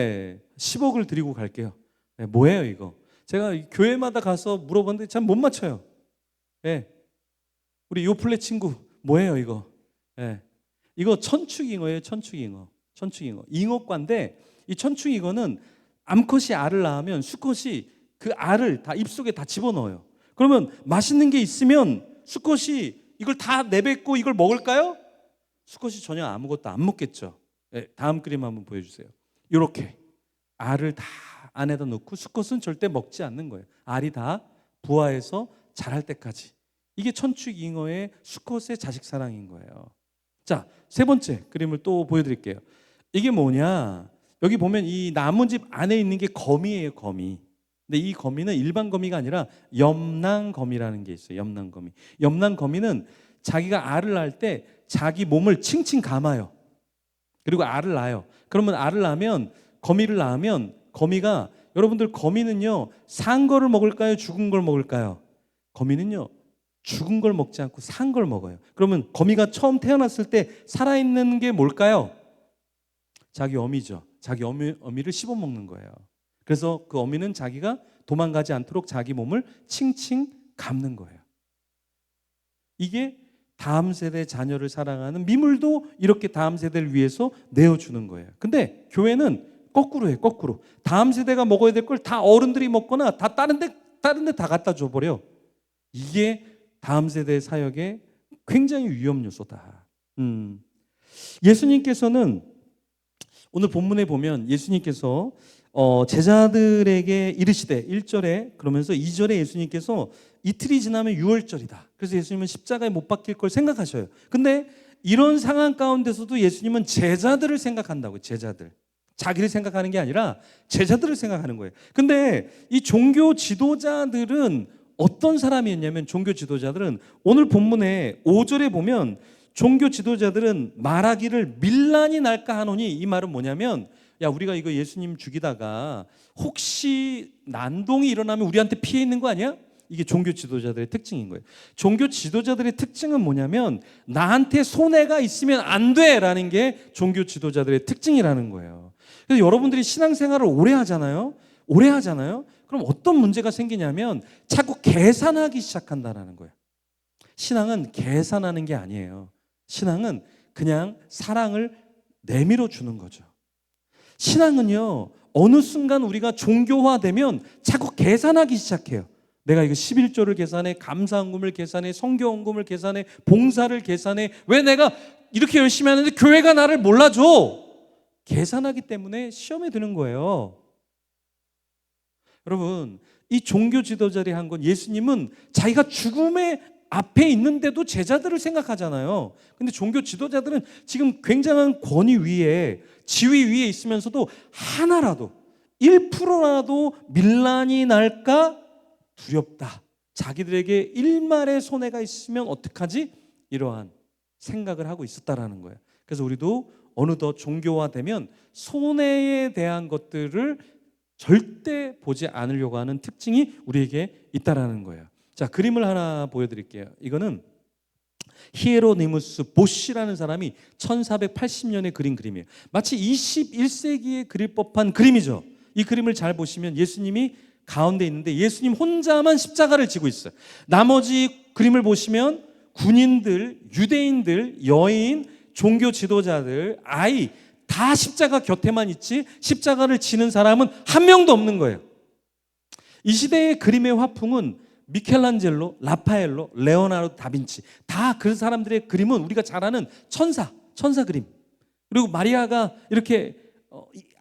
10억을 드리고 갈게요. 네, 뭐예요 이거? 제가 교회마다 가서 물어봤는데 참 못 맞춰요. 네. 우리 요플레 친구 뭐예요 이거? 네. 이거 천축잉어예요. 천축잉어. 천축잉어. 잉어과인데 이 천축잉어는 암컷이 알을 낳으면 수컷이 그 알을 다 입속에 다 집어넣어요. 그러면 맛있는 게 있으면 수컷이 이걸 다 내뱉고 이걸 먹을까요? 수컷이 전혀 아무것도 안 먹겠죠. 네, 다음 그림 한번 보여주세요. 이렇게 알을 다 안에다 넣고 수컷은 절대 먹지 않는 거예요. 알이 다 부화해서 자랄 때까지. 이게 천축잉어의 수컷의 자식 사랑인 거예요. 자, 세 번째 그림을 또 보여드릴게요. 이게 뭐냐? 여기 보면 이 나뭇잎 안에 있는 게 거미예요. 거미. 근데 이 거미는 일반 거미가 아니라 염낭거미라는 게 있어요. 염낭거미. 염낭거미는 자기가 알을 낳을 때 자기 몸을 칭칭 감아요. 그리고 알을 낳아요. 그러면 알을 낳으면, 거미를 낳으면 거미가, 여러분들 거미는요, 산 거를 먹을까요? 죽은 걸 먹을까요? 거미는요, 죽은 걸 먹지 않고 산 걸 먹어요. 그러면 거미가 처음 태어났을 때 살아있는 게 뭘까요? 자기 어미죠. 자기 어미를 씹어먹는 거예요. 그래서 그 어미는 자기가 도망가지 않도록 자기 몸을 칭칭 감는 거예요. 이게 다음 세대 자녀를 사랑하는, 미물도 이렇게 다음 세대를 위해서 내어주는 거예요. 근데 교회는 거꾸로 해요. 거꾸로. 다음 세대가 먹어야 될 걸 다 어른들이 먹거나 다 다른 데 다 갖다 줘버려. 이게 다음 세대 사역의 굉장히 위험 요소다. 예수님께서는 오늘 본문에 보면 예수님께서 제자들에게 이르시되 1절에, 그러면서 2절에 예수님께서 이틀이 지나면 유월절이다. 그래서 예수님은 십자가에 못 박힐 걸 생각하셔요. 근데 이런 상황 가운데서도 예수님은 제자들을 생각한다고요. 제자들. 자기를 생각하는 게 아니라 제자들을 생각하는 거예요. 근데 이 종교 지도자들은 어떤 사람이었냐면, 종교 지도자들은 오늘 본문에 5절에 보면 종교 지도자들은 말하기를 밀란이 날까 하노니, 이 말은 뭐냐면, 야, 우리가 이거 예수님 죽이다가 혹시 난동이 일어나면 우리한테 피해 있는 거 아니야? 이게 종교 지도자들의 특징인 거예요. 종교 지도자들의 특징은 뭐냐면, 나한테 손해가 있으면 안 돼라는 게 종교 지도자들의 특징이라는 거예요. 그래서 여러분들이 신앙생활을 오래 하잖아요. 그럼 어떤 문제가 생기냐면 자꾸 계산하기 시작한다는 거예요. 신앙은 계산하는 게 아니에요. 신앙은 그냥 사랑을 내밀어 주는 거죠. 신앙은요, 어느 순간 우리가 종교화되면 자꾸 계산하기 시작해요. 내가 이거 11조를 계산해, 감사헌금을 계산해, 성교헌금을 계산해, 봉사를 계산해. 왜 내가 이렇게 열심히 하는데 교회가 나를 몰라줘? 계산하기 때문에 시험에 드는 거예요. 여러분, 이 종교 지도자들이 한 건, 예수님은 자기가 죽음의 앞에 있는데도 제자들을 생각하잖아요. 근데 종교 지도자들은 지금 굉장한 권위 위에, 지위 위에 있으면서도 하나라도 1%라도 밀란이 날까 두렵다. 자기들에게 일말의 손해가 있으면 어떡하지? 이러한 생각을 하고 있었다라는 거예요. 그래서 우리도 어느덧 종교화되면 손해에 대한 것들을 절대 보지 않으려고 하는 특징이 우리에게 있다라는 거예요. 자, 그림을 하나 보여드릴게요. 이거는 히에로니무스 보쉬라는 사람이 1480년에 그린 그림이에요. 마치 21세기에 그릴 법한 그림이죠. 이 그림을 잘 보시면 예수님이 가운데 있는데 예수님 혼자만 십자가를 지고 있어요. 나머지 그림을 보시면 군인들, 유대인들, 여인, 종교 지도자들, 아이 다 십자가 곁에만 있지 십자가를 지는 사람은 한 명도 없는 거예요. 이 시대의 그림의 화풍은 미켈란젤로, 라파엘로, 레오나르도 다빈치, 다 그 사람들의 그림은 우리가 잘 아는 천사 그림. 그리고 마리아가 이렇게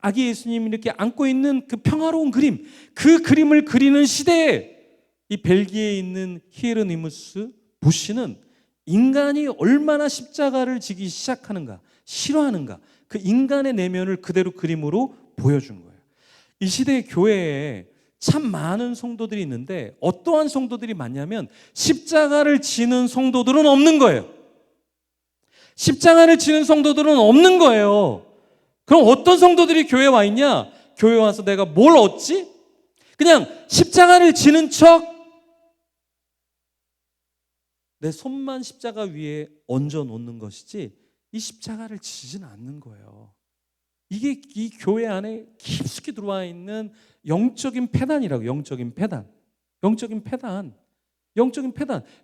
아기 예수님 이렇게 안고 있는 그 평화로운 그림, 그 그림을 그리는 시대에 이 벨기에에 있는 히에로니무스 보쉬는 인간이 얼마나 십자가를 지기 시작하는가, 싫어하는가, 그 인간의 내면을 그대로 그림으로 보여준 거예요. 이 시대의 교회에 참 많은 성도들이 있는데 어떠한 성도들이 많냐면 십자가를 지는 성도들은 없는 거예요. 십자가를 지는 성도들은 없는 거예요. 그럼 어떤 성도들이 교회에 와 있냐? 교회에 와서 내가 뭘 얻지? 그냥 십자가를 지는 척 내 손만 십자가 위에 얹어 놓는 것이지 이 십자가를 지진 않는 거예요. 이게 이 교회 안에 깊숙이 들어와 있는 영적인 패단이라고. 영적인 패단.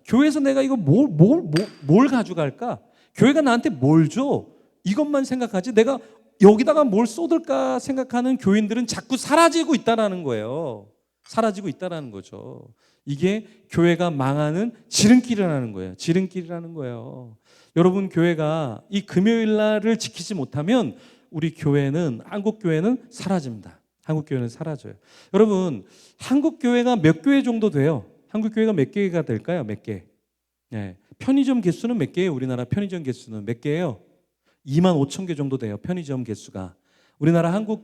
교회에서 내가 이거 뭘 가져갈까? 교회가 나한테 뭘 줘? 이것만 생각하지 내가 여기다가 뭘 쏟을까 생각하는 교인들은 자꾸 사라지고 있다라는 거예요. 사라지고 있다라는 거죠. 이게 교회가 망하는 지름길이라는 거예요. 여러분, 교회가 이 금요일 날을 지키지 못하면 우리 교회는, 한국 교회는 사라집니다. 한국 교회는 사라져요. 여러분, 한국 교회가 몇 교회 정도 돼요? 한국 교회가 몇 개가 될까요? 몇 개? 네. 편의점 개수는 몇 개예요? 우리나라 편의점 개수는 몇 개예요? 2만 5천 개 정도 돼요. 편의점 개수가. 우리나라 한국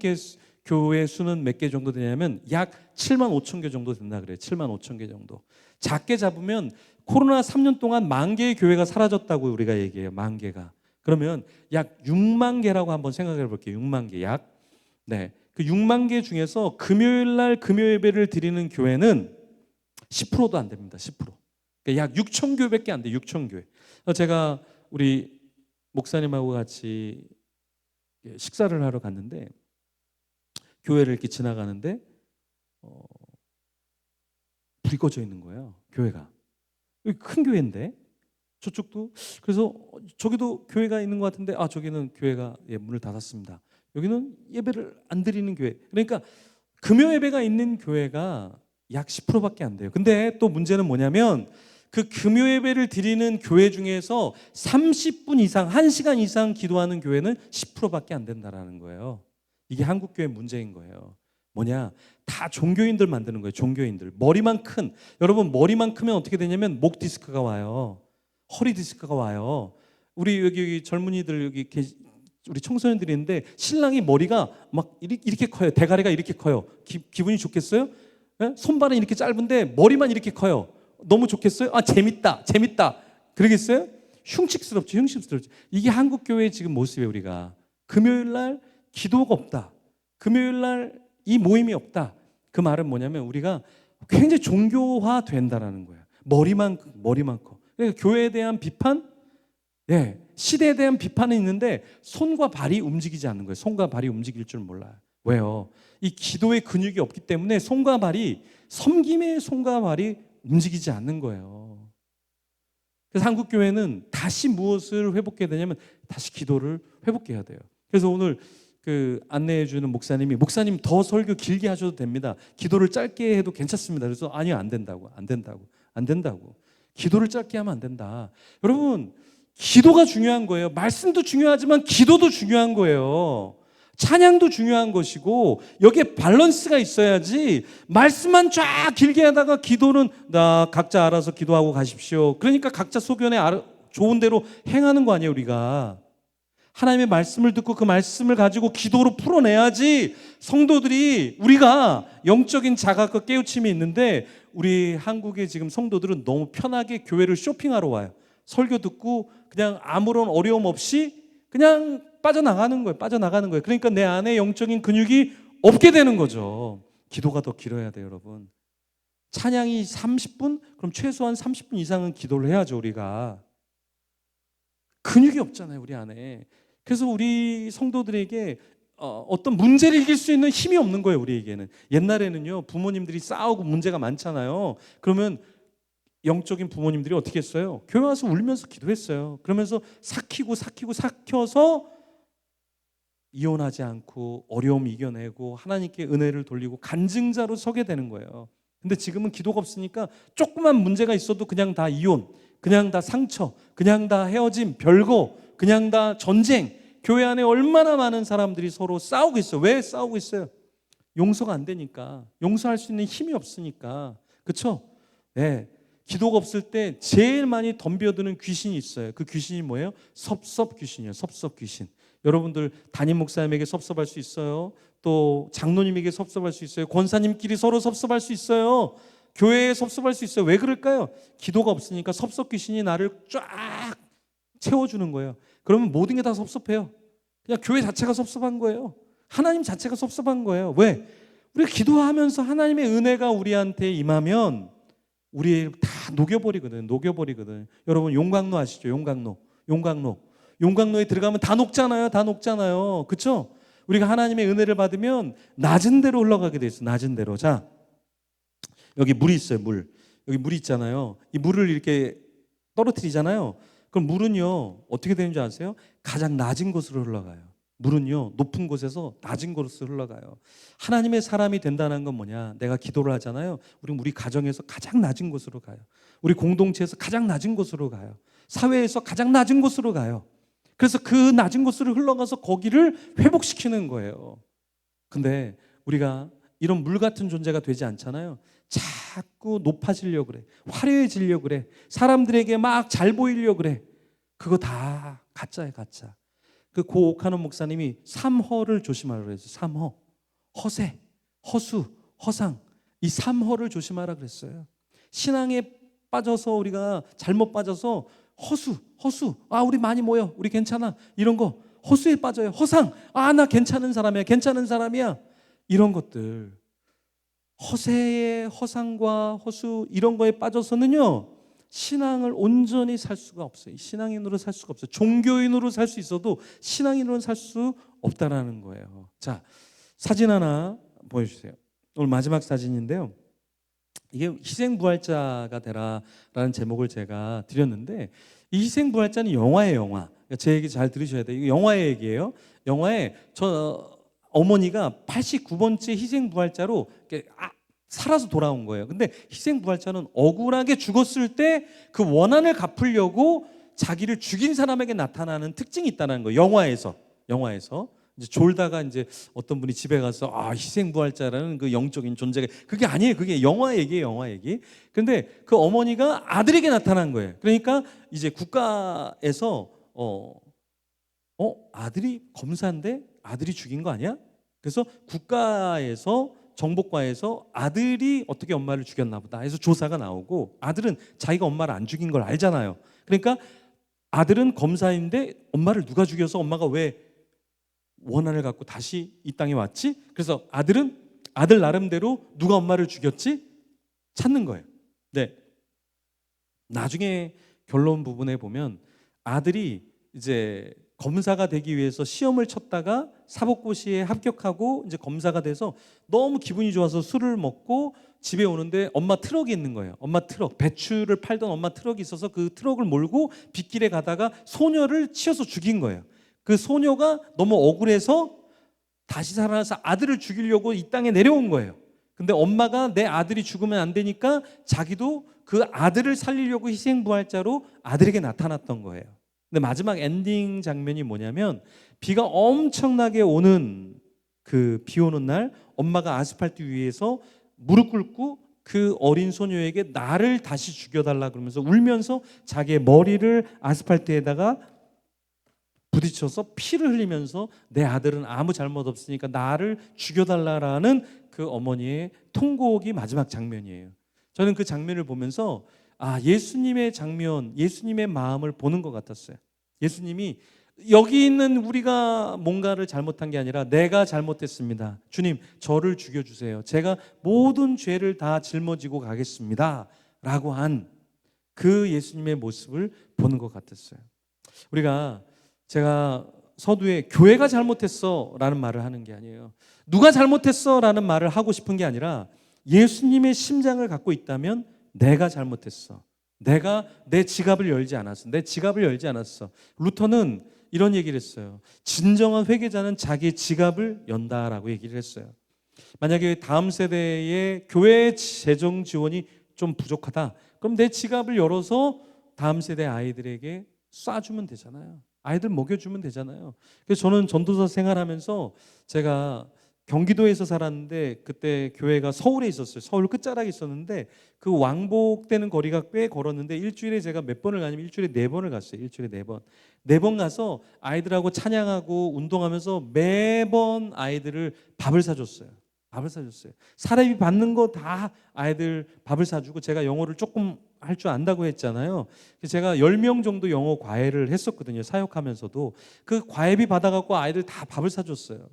교회 수는 몇 개 정도 되냐면 약 7만 5천 개 정도 된다 그래요. 7만 5천 개 정도. 작게 잡으면 코로나 3년 동안 1만 개의 교회가 사라졌다고 우리가 얘기해요. 1만 개가. 그러면 약 6만 개라고 한번 생각해 볼게요. 6만 개 약. 네. 그 6만 개 중에서 금요일 날 금요 예배를 드리는 교회는 10%도 안 됩니다. 10%. 그러니까 약 6천 교회밖에 안 돼요. 6천 교회. 제가 우리 목사님하고 같이 식사를 하러 갔는데 교회를 이렇게 지나가는데 불이 꺼져 있는 거예요. 교회가. 여기 큰 교회인데 저쪽도. 그래서 저기도 교회가 있는 것 같은데 저기는 교회가 문을 닫았습니다. 여기는 예배를 안 드리는 교회. 그러니까 금요 예배가 있는 교회가 약 10%밖에 안 돼요. 근데 또 문제는 뭐냐면 그 금요 예배를 드리는 교회 중에서 30분 이상, 1시간 이상 기도하는 교회는 10%밖에 안 된다라는 거예요. 이게 한국 교회 문제인 거예요. 뭐냐? 다 종교인들 만드는 거예요. 종교인들. 머리만 큰. 여러분, 머리만 크면 어떻게 되냐면 목 디스크가 와요. 허리 디스크가 와요. 우리 여기 젊은이들 여기 우리 청소년들이 있는데 신랑이 머리가 막 이렇게 커요. 대가리가 이렇게 커요. 기분이 좋겠어요? 네? 손발은 이렇게 짧은데 머리만 이렇게 커요. 너무 좋겠어요? 재밌다. 그러겠어요? 흉측스럽죠. 이게 한국 교회의 지금 모습이에요. 우리가 금요일 날 기도가 없다. 금요일 날 이 모임이 없다. 그 말은 뭐냐면 우리가 굉장히 종교화 된다라는 거예요. 머리만 커. 그러니까 교회에 대한 비판, 시대에 대한 비판은 있는데 손과 발이 움직이지 않는 거예요. 손과 발이 움직일 줄 몰라요. 왜요? 이 기도의 근육이 없기 때문에 섬김의 손과 발이 움직이지 않는 거예요. 그래서 한국 교회는 다시 무엇을 회복해야 되냐면 다시 기도를 회복해야 돼요. 그래서 오늘 그 안내해 주는 목사님 더 설교 길게 하셔도 됩니다. 기도를 짧게 해도 괜찮습니다. 그래서 아니요, 안 된다고. 기도를 짧게 하면 안 된다. 여러분, 기도가 중요한 거예요. 말씀도 중요하지만 기도도 중요한 거예요. 찬양도 중요한 것이고 여기에 밸런스가 있어야지 말씀만 쫙 길게 하다가 기도는 나 각자 알아서 기도하고 가십시오. 그러니까 각자 소견에 좋은 대로 행하는 거 아니에요. 우리가 하나님의 말씀을 듣고 그 말씀을 가지고 기도로 풀어내야지. 성도들이, 우리가 영적인 자각과 깨우침이 있는데 우리 한국의 지금 성도들은 너무 편하게 교회를 쇼핑하러 와요. 설교 듣고 그냥 아무런 어려움 없이 그냥 빠져나가는 거예요. 그러니까 내 안에 영적인 근육이 없게 되는 거죠. 기도가 더 길어야 돼요, 여러분. 찬양이 30분? 그럼 최소한 30분 이상은 기도를 해야죠, 우리가. 근육이 없잖아요, 우리 안에. 그래서 우리 성도들에게 어떤 문제를 이길 수 있는 힘이 없는 거예요, 우리에게는. 옛날에는요, 부모님들이 싸우고 문제가 많잖아요. 그러면 영적인 부모님들이 어떻게 했어요? 교회 와서 울면서 기도했어요. 그러면서 삭혀서 이혼하지 않고 어려움 이겨내고 하나님께 은혜를 돌리고 간증자로 서게 되는 거예요. 근데 지금은 기도가 없으니까 조그만 문제가 있어도 그냥 다 이혼, 그냥 다 상처, 그냥 다 헤어짐, 별거, 그냥 다 전쟁. 교회 안에 얼마나 많은 사람들이 서로 싸우고 있어요. 왜 싸우고 있어요? 용서가 안 되니까. 용서할 수 있는 힘이 없으니까. 그렇죠? 네. 기도가 없을 때 제일 많이 덤벼드는 귀신이 있어요. 그 귀신이 뭐예요? 섭섭 귀신이에요. 섭섭 귀신. 여러분들 담임 목사님에게 섭섭할 수 있어요. 또 장로님에게 섭섭할 수 있어요. 권사님끼리 서로 섭섭할 수 있어요. 교회에 섭섭할 수 있어요. 왜 그럴까요? 기도가 없으니까 섭섭 귀신이 나를 쫙 채워주는 거예요. 그러면 모든 게 다 섭섭해요. 그냥 교회 자체가 섭섭한 거예요. 하나님 자체가 섭섭한 거예요. 왜? 우리가 기도하면서 하나님의 은혜가 우리한테 임하면 우리 다 녹여버리거든. 여러분 용광로 아시죠? 용광로에 들어가면 다 녹잖아요. 그렇죠? 우리가 하나님의 은혜를 받으면 낮은 데로 흘러가게 돼 있어. 낮은 데로. 자, 여기 물이 있어요. 여기 물이 있잖아요. 이 물을 이렇게 떨어뜨리잖아요. 그럼 물은요 어떻게 되는 줄 아세요? 가장 낮은 곳으로 흘러가요. 물은요 높은 곳에서 낮은 곳으로 흘러가요. 하나님의 사람이 된다는 건 뭐냐? 내가 기도를 하잖아요. 우리 가정에서 가장 낮은 곳으로 가요. 우리 공동체에서 가장 낮은 곳으로 가요. 사회에서 가장 낮은 곳으로 가요. 그래서 그 낮은 곳으로 흘러가서 거기를 회복시키는 거예요. 근데 우리가 이런 물 같은 존재가 되지 않잖아요. 자꾸 높아지려고 그래. 화려해지려고 그래. 사람들에게 막 잘 보이려고 그래. 그거 다 가짜예요, 가짜. 그 고옥하는 목사님이 3허를 조심하라고 그랬어요. 3허. 허세, 허수, 허상. 이 3허를 조심하라 그랬어요. 신앙에 빠져서 우리가 잘못 빠져서 허수. 아, 우리 많이 모여. 우리 괜찮아. 이런 거. 허수에 빠져요. 허상. 아, 나 괜찮은 사람이야. 이런 것들. 허세의 허상과 허수 이런 거에 빠져서는요. 신앙을 온전히 살 수가 없어요. 신앙인으로 살 수가 없어요. 종교인으로 살 수 있어도 신앙인으로 살 수 없다라는 거예요. 자, 사진 하나 보여주세요. 오늘 마지막 사진인데요. 이게 희생부활자가 되라라는 제목을 제가 드렸는데 이 희생부활자는 영화예요. 영화. 제 얘기 잘 들으셔야 돼요. 이거 영화의 얘기예요. 영화에 어머니가 89번째 희생부활자로 살아서 돌아온 거예요. 근데 희생부활자는 억울하게 죽었을 때 그 원한을 갚으려고 자기를 죽인 사람에게 나타나는 특징이 있다는 거예요. 영화에서 이제 졸다가 이제 어떤 분이 집에 가서 희생부활자라는 그 영적인 존재가 그게 아니에요. 그게 영화 얘기예요. 영화 얘기. 근데 그 어머니가 아들에게 나타난 거예요. 그러니까 이제 국가에서 아들이 검사인데 아들이 죽인 거 아니야? 그래서 국가에서 정보과에서 아들이 어떻게 엄마를 죽였나 보다 해서 조사가 나오고 아들은 자기가 엄마를 안 죽인 걸 알잖아요. 그러니까 아들은 검사인데 엄마를 누가 죽여서 엄마가 왜 원한을 갖고 다시 이 땅에 왔지? 그래서 아들은 아들 나름대로 누가 엄마를 죽였지? 찾는 거예요. 네. 나중에 결론 부분에 보면 아들이 이제 검사가 되기 위해서 시험을 쳤다가 사법고시에 합격하고 이제 검사가 돼서 너무 기분이 좋아서 술을 먹고 집에 오는데 엄마 트럭이 있는 거예요. 엄마 트럭, 배추를 팔던 엄마 트럭이 있어서 그 트럭을 몰고 빗길에 가다가 소녀를 치어서 죽인 거예요. 그 소녀가 너무 억울해서 다시 살아나서 아들을 죽이려고 이 땅에 내려온 거예요. 근데 엄마가 내 아들이 죽으면 안 되니까 자기도 그 아들을 살리려고 희생부활자로 아들에게 나타났던 거예요. 근데 마지막 엔딩 장면이 뭐냐면 비가 엄청나게 오는 그 비 오는 날 엄마가 아스팔트 위에서 무릎 꿇고 그 어린 소녀에게 나를 다시 죽여달라 그러면서 울면서 자기의 머리를 아스팔트에다가 부딪혀서 피를 흘리면서 내 아들은 아무 잘못 없으니까 나를 죽여달라라는 그 어머니의 통곡이 마지막 장면이에요. 저는 그 장면을 보면서 예수님의 장면, 예수님의 마음을 보는 것 같았어요. 예수님이 여기 있는 우리가 뭔가를 잘못한 게 아니라 내가 잘못했습니다. 주님, 저를 죽여주세요. 제가 모든 죄를 다 짊어지고 가겠습니다. 라고 한 그 예수님의 모습을 보는 것 같았어요. 제가 서두에 교회가 잘못했어 라는 말을 하는 게 아니에요. 누가 잘못했어 라는 말을 하고 싶은 게 아니라 예수님의 심장을 갖고 있다면 내가 잘못했어. 내가 내 지갑을 열지 않았어. 내 지갑을 열지 않았어. 루터는 이런 얘기를 했어요. 진정한 회개자는 자기의 지갑을 연다라고 얘기를 했어요. 만약에 다음 세대의 교회 재정 지원이 좀 부족하다. 그럼 내 지갑을 열어서 다음 세대 아이들에게 쏴주면 되잖아요. 아이들 먹여주면 되잖아요. 그래서 저는 전도사 생활하면서 제가 경기도에서 살았는데 그때 교회가 서울에 있었어요. 서울 끝자락에 있었는데 그 왕복되는 거리가 꽤 걸었는데 일주일에 제가 몇 번을 가냐면 일주일에 4번을 갔어요. 일주일에 4번. 4번 가서 아이들하고 찬양하고 운동하면서 매번 아이들을 밥을 사줬어요. 밥을 사줬어요. 사례비 받는 거 다 아이들 밥을 사주고 제가 영어를 조금 할 줄 안다고 했잖아요. 제가 10명 정도 영어 과외를 했었거든요. 사역하면서도. 그 과외비 받아갖고 아이들 다 밥을 사줬어요.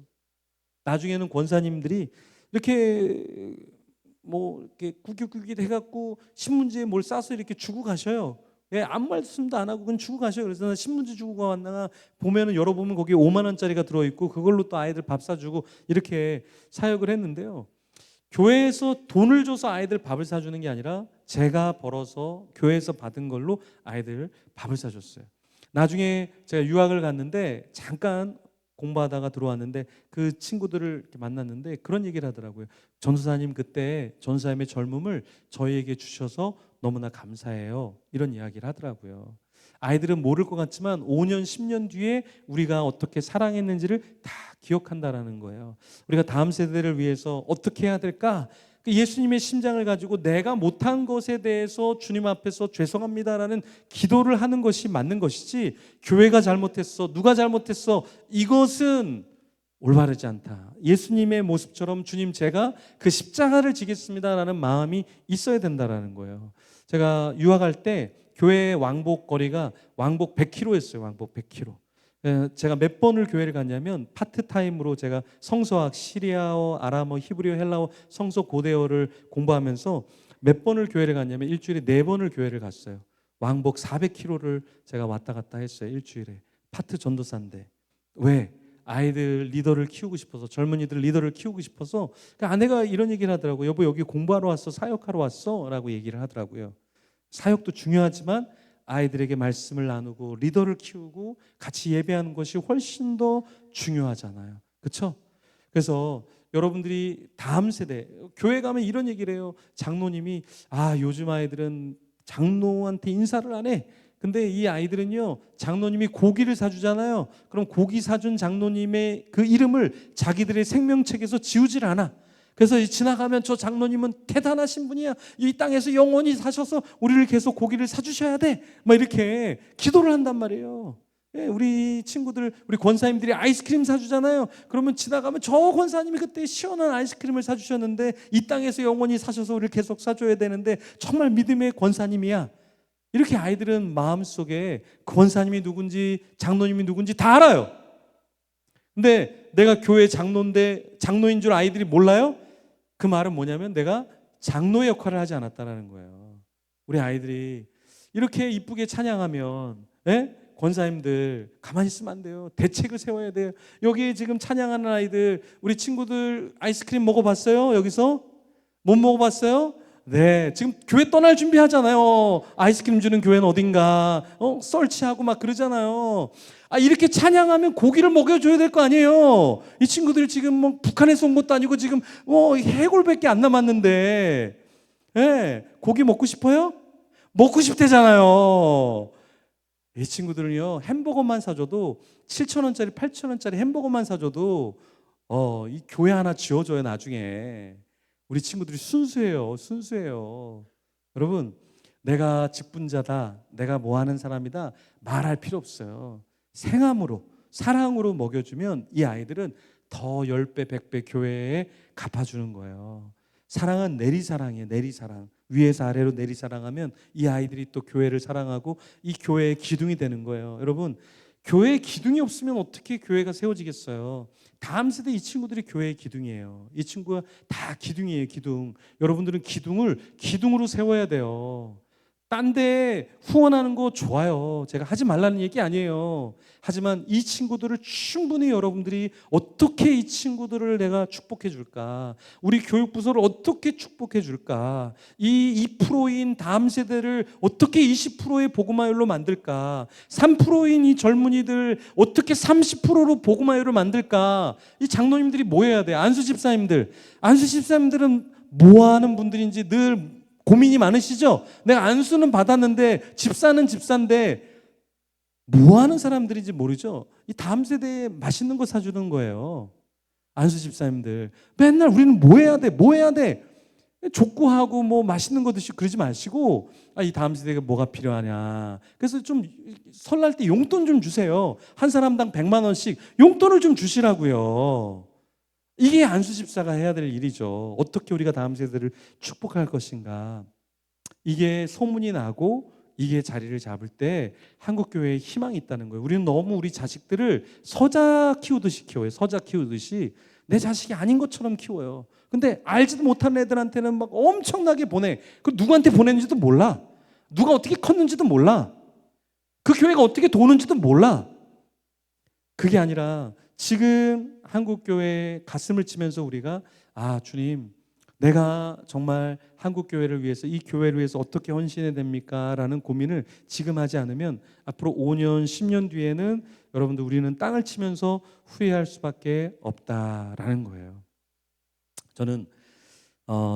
나중에는 권사님들이 이렇게 이렇게 구깃구깃 해갖고 신문지에 뭘 싸서 이렇게 주고 가셔요. 아무 말씀도 안 하고 그냥 주고 가셔요. 그래서 나 신문지 주고 왔다가 보면은 열어보면 거기에 5만 원짜리가 들어있고 그걸로 또 아이들 밥 사주고 이렇게 사역을 했는데요. 교회에서 돈을 줘서 아이들 밥을 사주는 게 아니라 제가 벌어서 교회에서 받은 걸로 아이들 밥을 사줬어요. 나중에 제가 유학을 갔는데 잠깐 공부하다가 들어왔는데 그 친구들을 이렇게 만났는데 그런 얘기를 하더라고요. 전도사님 그때 전도사님의 젊음을 저희에게 주셔서 너무나 감사해요. 이런 이야기를 하더라고요. 아이들은 모를 것 같지만 5년, 10년 뒤에 우리가 어떻게 사랑했는지를 다 기억한다라는 거예요. 우리가 다음 세대를 위해서 어떻게 해야 될까? 예수님의 심장을 가지고 내가 못한 것에 대해서 주님 앞에서 죄송합니다라는 기도를 하는 것이 맞는 것이지 교회가 잘못했어, 누가 잘못했어, 이것은 올바르지 않다. 예수님의 모습처럼 주님 제가 그 십자가를 지겠습니다라는 마음이 있어야 된다라는 거예요. 제가 유학할 때 교회 왕복 거리가 왕복 100km였어요. 왕복 100km. 제가 몇 번을 교회를 갔냐면 파트타임으로 제가 성서학, 시리아어, 아람어, 히브리어, 헬라어, 성서 고대어를 공부하면서 몇 번을 교회를 갔냐면 일주일에 4번을 교회를 갔어요. 왕복 400km를 제가 왔다 갔다 했어요. 일주일에. 파트 전도사인데. 왜? 아이들 리더를 키우고 싶어서, 젊은이들 리더를 키우고 싶어서. 그러니까 아내가 이런 얘기를 하더라고요. 여보 여기 공부하러 왔어? 사역하러 왔어? 라고 얘기를 하더라고요. 사역도 중요하지만 아이들에게 말씀을 나누고 리더를 키우고 같이 예배하는 것이 훨씬 더 중요하잖아요. 그렇죠? 그래서 여러분들이 다음 세대 교회 가면 이런 얘기를 해요. 장로님이 요즘 아이들은 장로한테 인사를 안 해. 근데 이 아이들은요 장로님이 고기를 사주잖아요. 그럼 고기 사준 장로님의 그 이름을 자기들의 생명책에서 지우질 않아. 그래서 지나가면 저 장로님은 대단하신 분이야. 이 땅에서 영원히 사셔서 우리를 계속 고기를 사주셔야 돼. 막 이렇게 기도를 한단 말이에요. 우리 친구들, 우리 권사님들이 아이스크림 사주잖아요. 그러면 지나가면 저 권사님이 그때 시원한 아이스크림을 사주셨는데 이 땅에서 영원히 사셔서 우리를 계속 사줘야 되는데 정말 믿음의 권사님이야. 이렇게 아이들은 마음속에 권사님이 누군지 장로님이 누군지 다 알아요. 근데 내가 교회 장로인데 장로인 줄 아이들이 몰라요? 그 말은 뭐냐면 내가 장로의 역할을 하지 않았다는 거예요. 우리 아이들이 이렇게 이쁘게 찬양하면 권사님들 가만히 있으면 안 돼요. 대책을 세워야 돼요. 여기 지금 찬양하는 아이들 우리 친구들 아이스크림 먹어봤어요? 여기서? 못 먹어봤어요? 네, 지금 교회 떠날 준비하잖아요. 아이스크림 주는 교회는 어딘가, 썰치하고 막 그러잖아요. 이렇게 찬양하면 고기를 먹여줘야 될 거 아니에요. 이 친구들이 지금 뭐 북한에서 온 것도 아니고 지금 뭐 해골밖에 안 남았는데, 네, 고기 먹고 싶어요? 먹고 싶대잖아요. 이 친구들은요, 햄버거만 사줘도 7,000원짜리, 8,000원짜리 햄버거만 사줘도 이 교회 하나 지어줘요, 나중에. 우리 친구들이 순수해요, 순수해요. 여러분, 내가 직분자다, 내가 뭐 하는 사람이다 말할 필요 없어요. 생함으로, 사랑으로 먹여주면 이 아이들은 더 10배, 100배 교회에 갚아주는 거예요. 사랑은 내리사랑이에요, 내리사랑. 위에서 아래로 내리사랑하면 이 아이들이 또 교회를 사랑하고 이 교회의 기둥이 되는 거예요. 여러분, 교회에 기둥이 없으면 어떻게 교회가 세워지겠어요? 다음 세대 이 친구들이 교회의 기둥이에요. 이 친구가 다 기둥이에요, 기둥. 여러분들은 기둥을 기둥으로 세워야 돼요. 딴 데 후원하는 거 좋아요. 제가 하지 말라는 얘기 아니에요. 하지만 이 친구들을 충분히 여러분들이 어떻게 이 친구들을 내가 축복해 줄까? 우리 교육부서를 어떻게 축복해 줄까? 이 2%인 다음 세대를 어떻게 20%의 복음화율로 만들까? 3%인 이 젊은이들 어떻게 30%로 복음화율을 만들까? 이 장로님들이 뭐 해야 돼요? 안수 집사님들은 뭐 하는 분들인지 늘 고민이 많으시죠? 내가 안수는 받았는데 집사는 집사인데 뭐 하는 사람들인지 모르죠? 이 다음 세대에 맛있는 거 사주는 거예요. 안수 집사님들. 맨날 우리는 뭐 해야 돼? 뭐 해야 돼? 족구하고 뭐 맛있는 거 드시고 그러지 마시고 이 다음 세대가 뭐가 필요하냐. 그래서 좀 설날 때 용돈 좀 주세요. 한 사람당 100만 원씩 용돈을 좀 주시라고요. 이게 안수 집사가 해야 될 일이죠. 어떻게 우리가 다음 세대를 축복할 것인가. 이게 소문이 나고 이게 자리를 잡을 때 한국교회에 희망이 있다는 거예요. 우리는 너무 우리 자식들을 서자 키우듯이 키워요. 서자 키우듯이 내 자식이 아닌 것처럼 키워요. 근데 알지도 못하는 애들한테는 막 엄청나게 보내. 그 누구한테 보내는지도 몰라. 누가 어떻게 컸는지도 몰라. 그 교회가 어떻게 도는지도 몰라. 그게 아니라 지금 한국교회에 가슴을 치면서 우리가 주님, 내가 정말 한국교회를 위해서 이 교회를 위해서 어떻게 헌신해야 됩니까? 라는 고민을 지금 하지 않으면 앞으로 5년, 10년 뒤에는 여러분들 우리는 땅을 치면서 후회할 수밖에 없다라는 거예요. 저는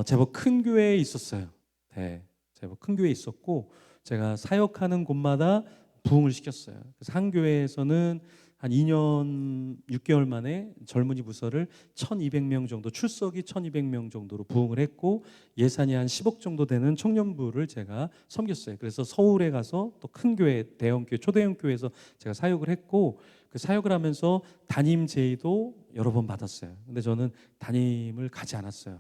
제법 큰 교회에 있었어요. 네, 제법 큰 교회에 있었고 제가 사역하는 곳마다 부흥을 시켰어요. 그래서 한 교회에서는 한 2년 6개월 만에 젊은이 부서를 1,200명 정도, 출석이 1,200명 정도로 부흥을 했고 예산이 한 10억 정도 되는 청년부를 제가 섬겼어요. 그래서 서울에 가서 또 큰 교회, 대형 교회, 초대형 교회에서 제가 사역을 했고 그 사역을 하면서 담임 제의도 여러 번 받았어요. 근데 저는 담임을 가지 않았어요.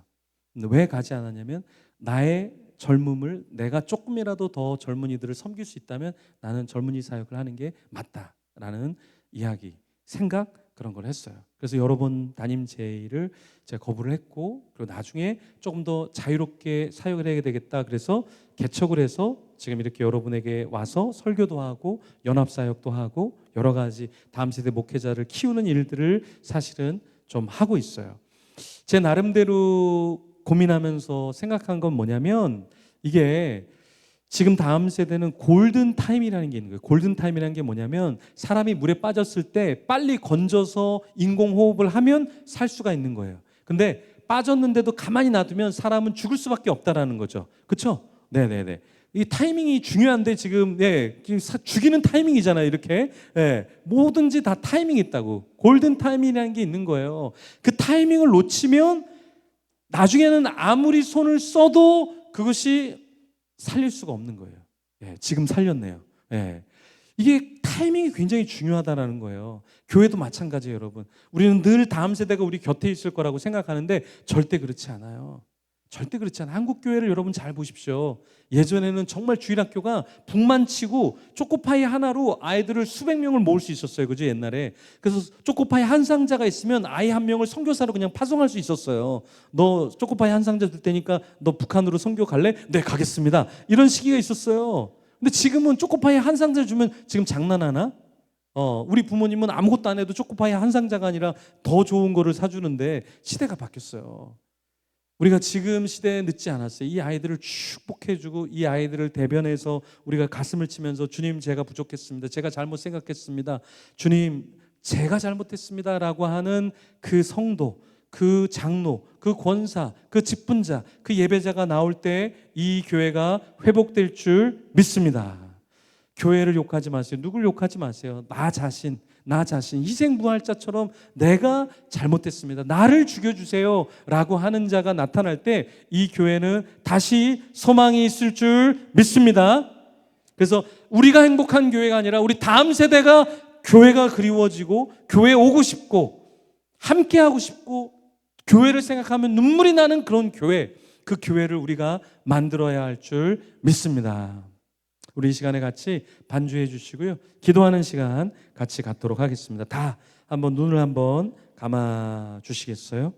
근데 왜 가지 않았냐면 나의 젊음을 내가 조금이라도 더 젊은이들을 섬길 수 있다면 나는 젊은이 사역을 하는 게 맞다라는 이야기, 생각 그런 걸 했어요. 그래서 여러 번 담임 제의를 제가 거부를 했고 그리고 나중에 조금 더 자유롭게 사역을 해야 되겠다. 그래서 개척을 해서 지금 이렇게 여러분에게 와서 설교도 하고 연합사역도 하고 여러 가지 다음 세대 목회자를 키우는 일들을 사실은 좀 하고 있어요. 제 나름대로 고민하면서 생각한 건 뭐냐면 이게 지금 다음 세대는 골든 타임이라는 게 있는 거예요. 골든 타임이라는 게 뭐냐면 사람이 물에 빠졌을 때 빨리 건져서 인공호흡을 하면 살 수가 있는 거예요. 근데 빠졌는데도 가만히 놔두면 사람은 죽을 수밖에 없다라는 거죠. 그렇죠? 네네네. 이 타이밍이 중요한데 지금 죽이는 타이밍이잖아요. 이렇게 뭐든지 다 타이밍이 있다고. 골든 타이밍이라는 게 있는 거예요. 그 타이밍을 놓치면 나중에는 아무리 손을 써도 그것이 살릴 수가 없는 거예요. 지금 살렸네요. 이게 타이밍이 굉장히 중요하다는 거예요. 교회도 마찬가지예요, 여러분. 우리는 늘 다음 세대가 우리 곁에 있을 거라고 생각하는데 절대 그렇지 않아요. 절대 그렇지 않아요. 한국 교회를 여러분 잘 보십시오. 예전에는 정말 주일학교가 북만 치고 초코파이 하나로 아이들을 수백 명을 모을 수 있었어요. 그죠? 옛날에. 그래서 초코파이 한 상자가 있으면 아이 한 명을 선교사로 그냥 파송할 수 있었어요. 너 초코파이 한 상자 줄 테니까 너 북한으로 선교 갈래? 네, 가겠습니다. 이런 시기가 있었어요. 근데 지금은 초코파이 한 상자 주면 지금 장난하나? 우리 부모님은 아무것도 안 해도 초코파이 한 상자가 아니라 더 좋은 거를 사주는데 시대가 바뀌었어요. 우리가 지금 시대에 늦지 않았어요. 이 아이들을 축복해주고 이 아이들을 대변해서 우리가 가슴을 치면서 주님 제가 부족했습니다. 제가 잘못 생각했습니다. 주님 제가 잘못했습니다 라고 하는 그 성도, 그 장로, 그 권사, 그 직분자, 그 예배자가 나올 때 이 교회가 회복될 줄 믿습니다. 교회를 욕하지 마세요. 누굴 욕하지 마세요. 나 자신 희생부활자처럼 내가 잘못했습니다. 나를 죽여주세요 라고 하는 자가 나타날 때 이 교회는 다시 소망이 있을 줄 믿습니다. 그래서 우리가 행복한 교회가 아니라 우리 다음 세대가 교회가 그리워지고 교회에 오고 싶고 함께하고 싶고 교회를 생각하면 눈물이 나는 그런 교회, 그 교회를 우리가 만들어야 할 줄 믿습니다. 우리 이 시간에 같이 반주해 주시고요. 기도하는 시간 같이 갖도록 하겠습니다. 다 한번 눈을 한번 감아 주시겠어요?